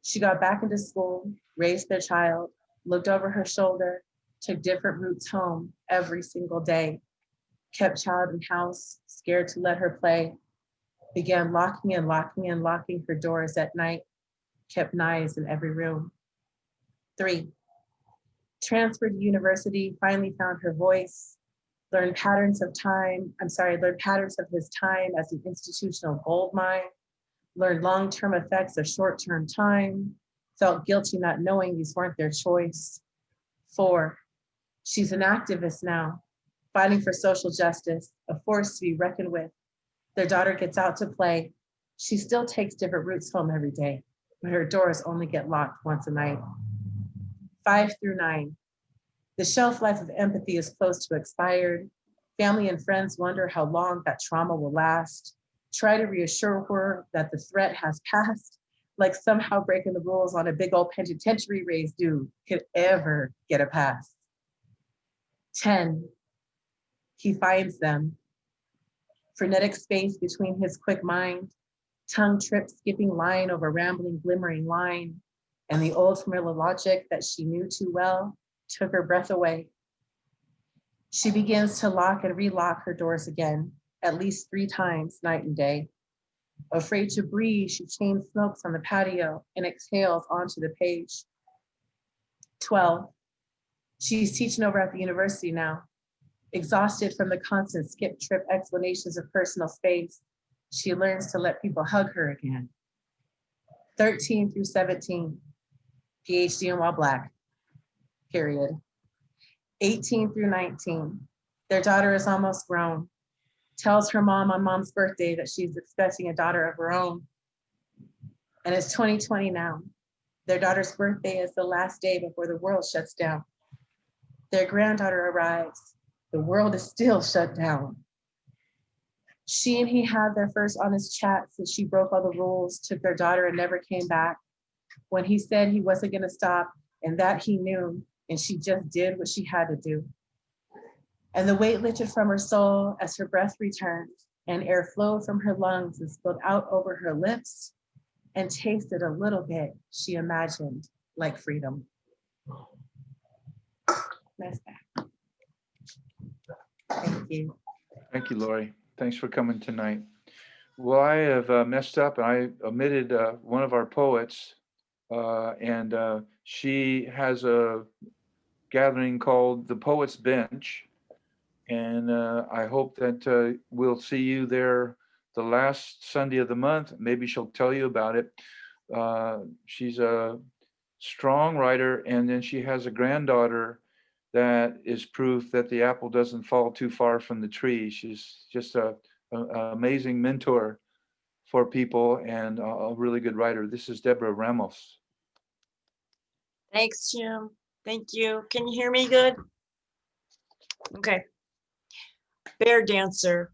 She got back into school, raised their child, looked over her shoulder, took different routes home every single day, kept child in house, scared to let her play, began locking and locking and locking her doors at night, kept knives in every room. 3, transferred to university, finally found her voice, learned patterns of his time as an institutional gold mine, learned long-term effects of short-term time, felt guilty not knowing these weren't their choice. 4, she's an activist now, fighting for social justice, a force to be reckoned with. Their daughter gets out to play. She still takes different routes home every day, but her doors only get locked once a night. 5 through 9, the shelf life of empathy is close to expired. Family and friends wonder how long that trauma will last. Try to reassure her that the threat has passed, like somehow breaking the rules on a big old penitentiary raised dude could ever get a pass. 10, he finds them. Frenetic space between his quick mind, tongue trip skipping line over rambling glimmering line, and the old familiar logic that she knew too well took her breath away. She begins to lock and relock her doors again, at least 3 times night and day. Afraid to breathe, she chain smokes on the patio and exhales onto the page. 12, she's teaching over at the university now. Exhausted from the constant skip trip explanations of personal space, she learns to let people hug her again. 13 through 17, PhD in while Black, period. 18 through 19, their daughter is almost grown, tells her mom on mom's birthday that she's expecting a daughter of her own. And it's 2020 now. Their daughter's birthday is the last day before the world shuts down. Their granddaughter arrives. The world is still shut down. She and he had their first honest chat since she broke all the rules, took their daughter and never came back. When he said he wasn't gonna stop and that he knew, and she just did what she had to do. And the weight lifted from her soul as her breath returned and air flowed from her lungs and spilled out over her lips and tasted a little bit, she imagined, like freedom. That's that. Thank you. Thank you, Lori. Thanks for coming tonight. Well, I have messed up and I omitted one of our poets, and she has a gathering called the Poets Bench. And I hope that we'll see you there the last Sunday of the month. Maybe she'll tell you about it. She's a strong writer, and then she has a granddaughter that is proof that the apple doesn't fall too far from the tree. She's just an amazing mentor for people and a really good writer. This is Deborah Ramos. Thanks, Jim. Thank you. Can you hear me good? Okay. Bear dancer.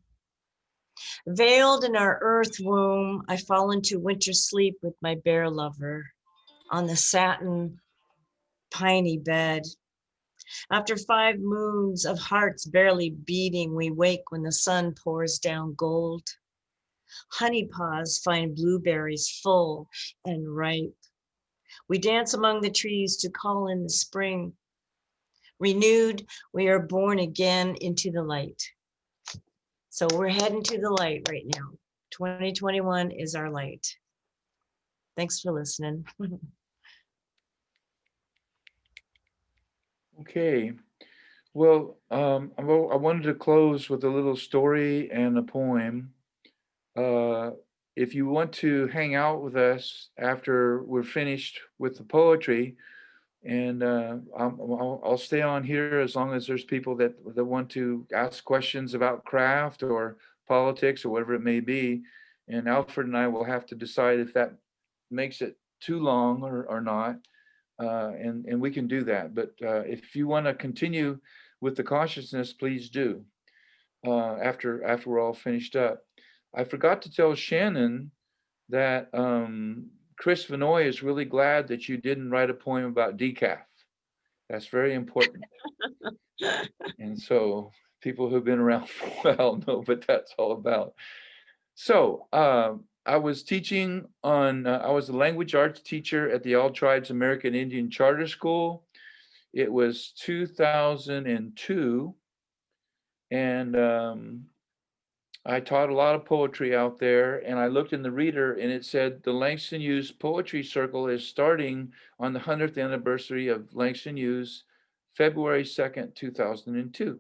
Veiled in our earth womb, I fall into winter sleep with my bear lover on the satin piney bed. After 5 moons of hearts barely beating, we wake when the sun pours down gold. Honey paws find blueberries full and ripe. We dance among the trees to call in the spring. Renewed, we are born again into the light. So we're heading to the light right now. 2021 is our light. Thanks for listening. Okay. Well, I wanted to close with a little story and a poem. If you want to hang out with us after we're finished with the poetry, and I'll stay on here as long as there's people that want to ask questions about craft or politics or whatever it may be. And Alfred and I will have to decide if that makes it too long or not. And we can do that. But if you want to continue with the consciousness, please do after we're all finished up. I forgot to tell Shannon that Chris Vanoy is really glad that you didn't write a poem about decaf. That's very important. And so people who've been around for a while know what that's all about. So I was teaching on, I was a language arts teacher at the All Tribes American Indian Charter School. It was 2002. And I taught a lot of poetry out there, and I looked in the reader and it said the Langston Hughes Poetry Circle is starting on the 100th anniversary of Langston Hughes, February 2nd, 2002.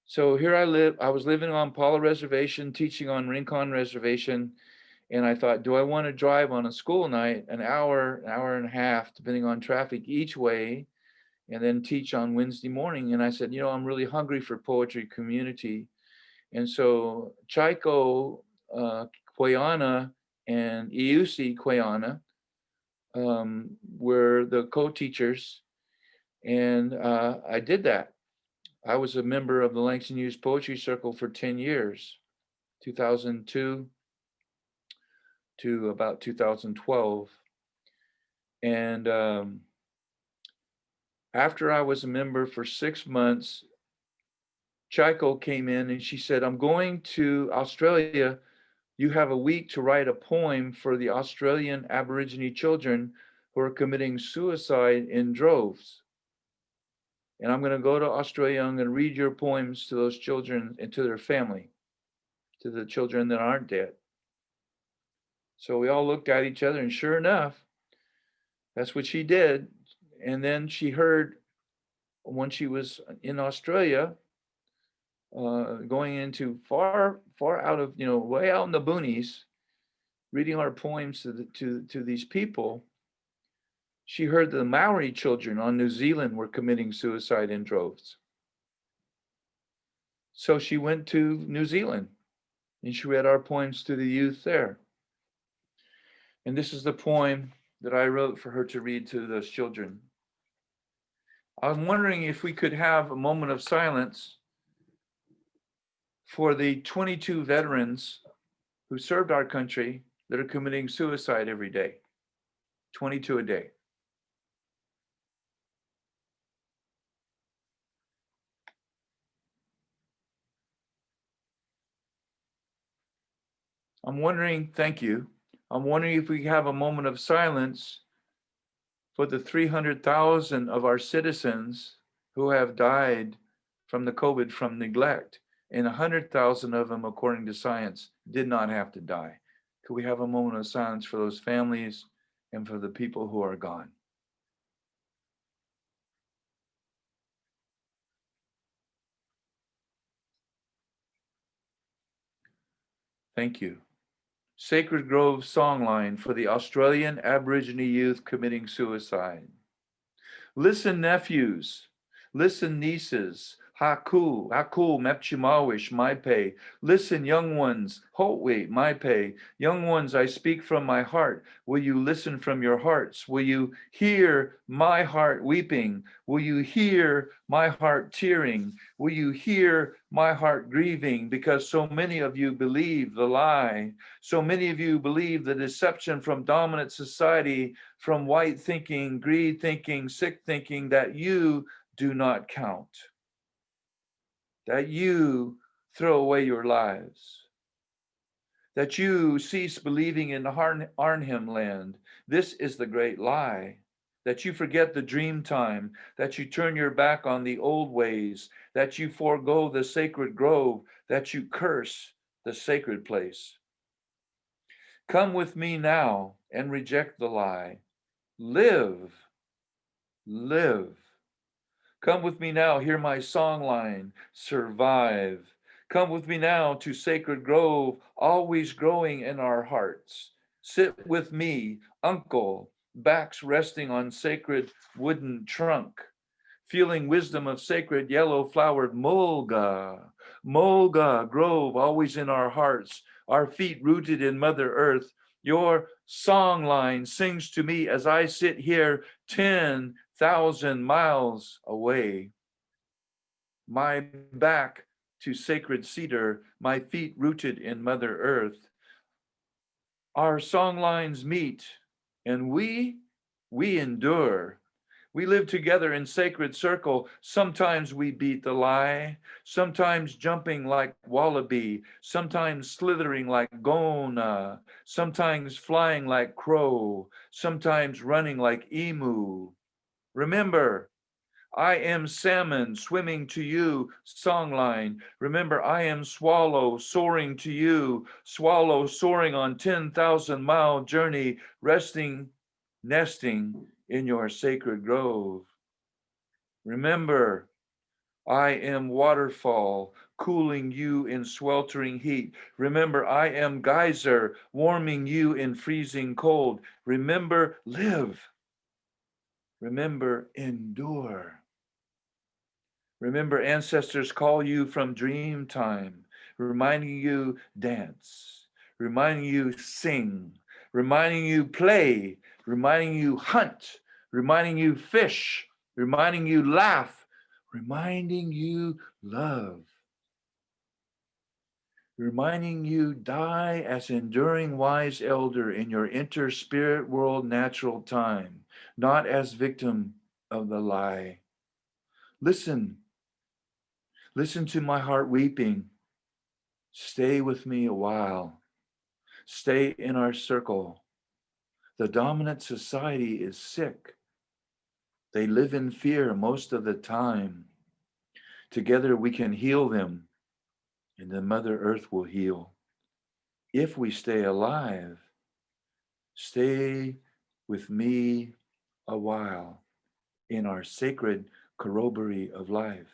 So here I was living on Paula Reservation, teaching on Rincon Reservation, and I thought, do I want to drive on a school night an hour and a half, depending on traffic each way, and then teach on Wednesday morning? And I said, I'm really hungry for poetry community. And so Chaiko Quayana and Iusi Quayana were the co-teachers, and I did that. I was a member of the Langston Hughes Poetry Circle for 10 years, 2002 to about 2012. And after I was a member for 6 months, Chaiko came in and she said, I'm going to Australia. You have a week to write a poem for the Australian Aborigine children who are committing suicide in droves. And I'm going to go to Australia. I'm going to read your poems to those children and to their family, to the children that aren't dead. So we all looked at each other, and sure enough, that's what she did. And then she heard, when she was in Australia, going into far out of, way out in the boonies, reading our poems to these people, she heard the Maori children on New Zealand were committing suicide in droves. So she went to New Zealand and she read our poems to the youth there. And this is the poem that I wrote for her to read to those children. I'm wondering if we could have a moment of silence for the 22 veterans who served our country that are committing suicide every day, 22 a day. I'm wondering, thank you. I'm wondering if we have a moment of silence for the 300,000 of our citizens who have died from the COVID from neglect, and 100,000 of them, according to science, did not have to die. Could we have a moment of silence for those families and for the people who are gone? Thank you. Sacred Grove songline for the Australian Aborigine youth committing suicide. Listen, nephews, listen, nieces, Haku, Haku, Mepchimawish, my pay. Listen, young ones, Hotwe, my pay. Young ones, I speak from my heart. Will you listen from your hearts? Will you hear my heart weeping? Will you hear my heart tearing? Will you hear my heart grieving? Because so many of you believe the lie. So many of you believe the deception from dominant society, from white thinking, greed thinking, sick thinking, that you do not count, that you throw away your lives, that you cease believing in Arnhem land. This is the great lie, that you forget the dream time, that you turn your back on the old ways, that you forego the sacred grove, that you curse the sacred place. Come with me now and reject the lie. Live, live. Come with me now, hear my song line, survive. Come with me now to sacred grove, always growing in our hearts. Sit with me, uncle, backs resting on sacred wooden trunk, feeling wisdom of sacred yellow flowered mulga. Mulga grove, always in our hearts, our feet rooted in Mother Earth. Your song line sings to me as I sit here 10,000 miles away. My back to sacred cedar, my feet rooted in Mother Earth. Our song lines meet, and we endure. We live together in sacred circle. Sometimes we beat the lie, sometimes jumping like wallaby, sometimes slithering like gona, sometimes flying like crow, sometimes running like emu. Remember, I am salmon swimming to you, songline. Remember, I am swallow soaring to you, swallow soaring on 10,000-mile journey, resting, nesting in your sacred grove. Remember, I am waterfall, cooling you in sweltering heat. Remember, I am geyser, warming you in freezing cold. Remember, live. Remember, endure. Remember, ancestors call you from dream time, reminding you dance, reminding you sing, reminding you play, reminding you hunt, reminding you fish, reminding you laugh, reminding you love, reminding you die as enduring wise elder in your inter-spirit world natural time, not as victim of the lie. Listen to my heart weeping. Stay with me a while. Stay in our circle. The dominant society is sick. They live in fear most of the time. Together we can heal them, and the Mother Earth will heal. If we stay alive, stay with me a while in our sacred corroboree of life.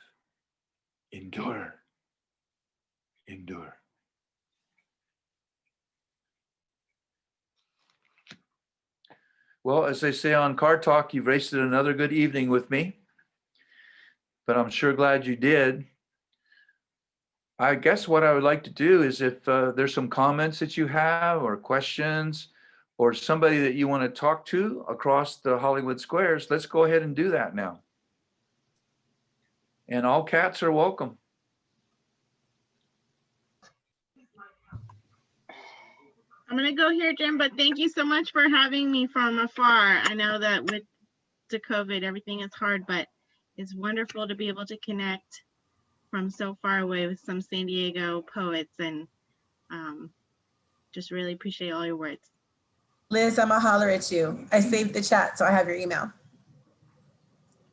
Endure. Endure. Well, as they say on Car Talk, you've wasted another good evening with me, but I'm sure glad you did. I guess what I would like to do is if there's some comments that you have or questions or somebody that you want to talk to across the Hollywood Squares, let's go ahead and do that now. And all cats are welcome. I'm going to go here, Jim, but thank you so much for having me from afar. I know that with the COVID, everything is hard, but it's wonderful to be able to connect from so far away with some San Diego poets, and just really appreciate all your words. Liz, I'm gonna holler at you. I saved the chat, so I have your email.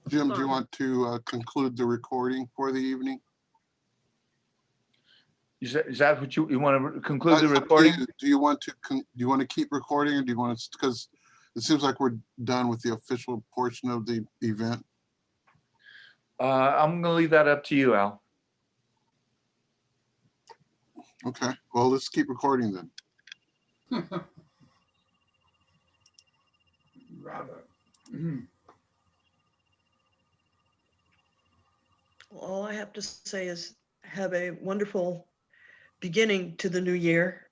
Jim, do you want to conclude the recording for the evening? Is that what you want to conclude the recording? Do you want to keep recording, or do you want to, because it seems like we're done with the official portion of the event? I'm gonna leave that up to you, Al. Okay, well, let's keep recording then. Rather. All I have to say is have a wonderful beginning to the new year.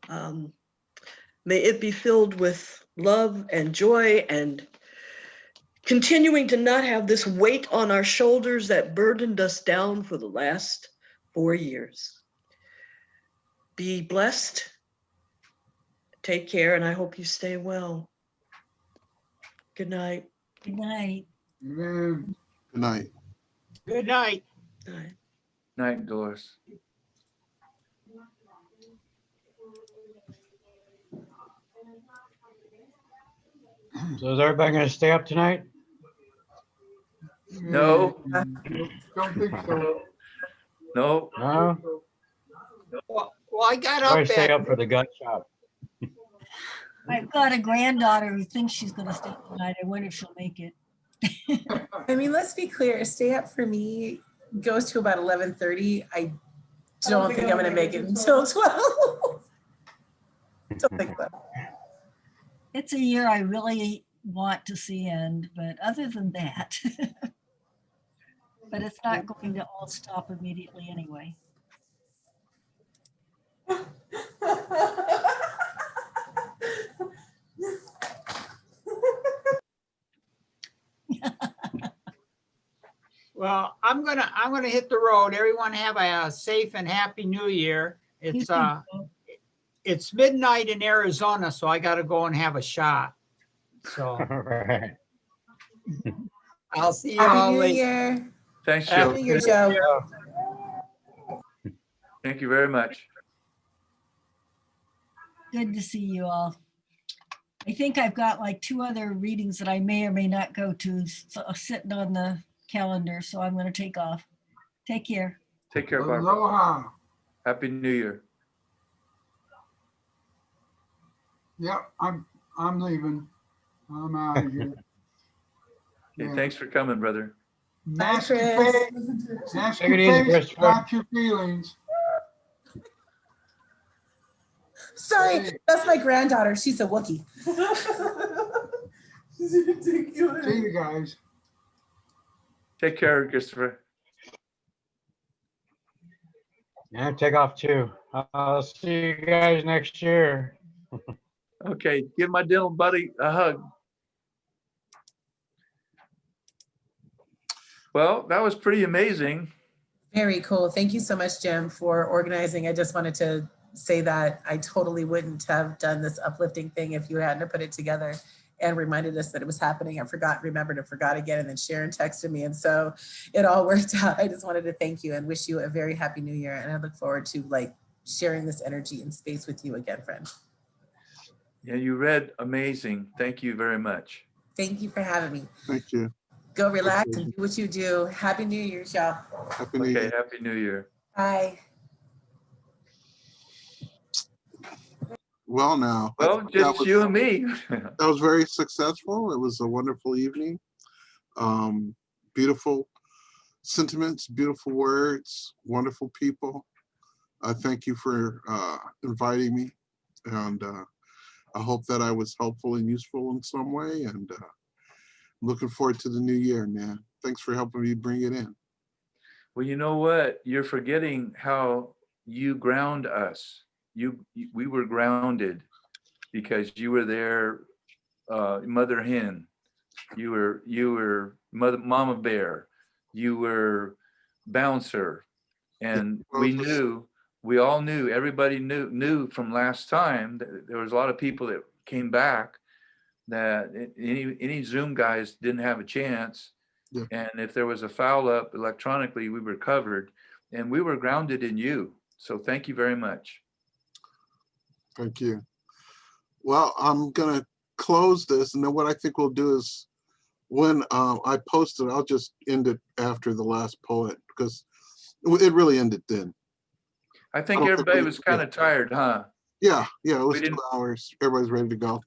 May it be filled with love and joy and continuing to not have this weight on our shoulders that burdened us down for the last 4 years. Be blessed, take care, and I hope you stay well. Good night. Good night. Good night. Good night. Night. Night, Doris. So is everybody gonna stay up tonight? No. Don't think so. No. No? Well, I got I up stay at, up for the gun shop. I've got a granddaughter who thinks she's gonna stay tonight. I wonder if she'll make it. I mean, let's be clear, stay up for me goes to about 11:30. I don't think I'm gonna make it until 12. Don't think so. It's a year I really want to see end, but other than that, but it's not going to all stop immediately anyway. well, I'm gonna hit the road. Everyone have a safe and happy new year. It's midnight in Arizona, so I gotta go and have a shot. So All right. I'll see you all Happy New later. Year. Thanks, Joe. Happy New Year, Joe. Thank you very much. Good to see you all. I think I've got like 2 other readings that I may or may not go to sitting on the calendar, so I'm going to take off. Take care. Take care, Barbara. Aloha. Happy New Year. Yep, I'm leaving. I'm out of here. Okay, Yeah. thanks for coming, brother. Nasty Chris. face, nasty Take it easy, face, Christopher. got your feelings. Sorry, Hey. that's my granddaughter. She's a Wookiee. See you guys. Take care, Christopher. Yeah, take off too. I'll see you guys next year. Okay, give my dental buddy a hug. Well, that was pretty amazing. Very cool. Thank you so much, Jim, for organizing. I just wanted to say that I totally wouldn't have done this uplifting thing if you hadn't put it together and reminded us that it was happening. I remembered and forgot again, and then Sharon texted me, and so it all worked out. I just wanted to thank you and wish you a very happy new year, and I look forward to like sharing this energy and space with you again, friend. Yeah, you read amazing. Thank you very much. Thank you for having me. Thank you. Go relax and do what you do. Happy New Year, y'all. Happy New Okay, Year. Happy New Year. Bye. Well, now. I Well, think just you and me. that was very successful. It was a wonderful evening. Beautiful sentiments, beautiful words, wonderful people. I thank you for inviting me, and I hope that I was helpful and useful in some way, and looking forward to the new year, man. Thanks for helping me bring it in. Well, you know what? You're forgetting how you ground us. We were grounded because you were there, mother hen. You were mama bear. You were bouncer, and we all knew. Everybody knew from last time that there was a lot of people that came back that any Zoom guys didn't have a chance. Yeah. And if there was a foul up electronically, we were covered, and we were grounded in you. So thank you very much. Thank you. Well, I'm gonna close this, and then what I think we'll do is when I post it, I'll just end it after the last poet because it really ended then. I think everybody was kind of tired, huh? Yeah, it was 2 hours. Everybody's ready to go.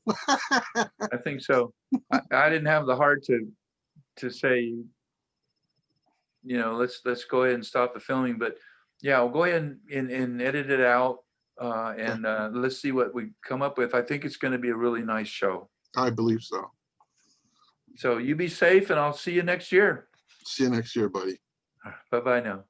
I think so. I didn't have the heart to say, let's go ahead and stop the filming. But yeah, we'll go ahead and edit it out, and let's see what we come up with. I think it's going to be a really nice show. I believe so. So you be safe, and I'll see you next year. See you next year, buddy. Bye-bye now.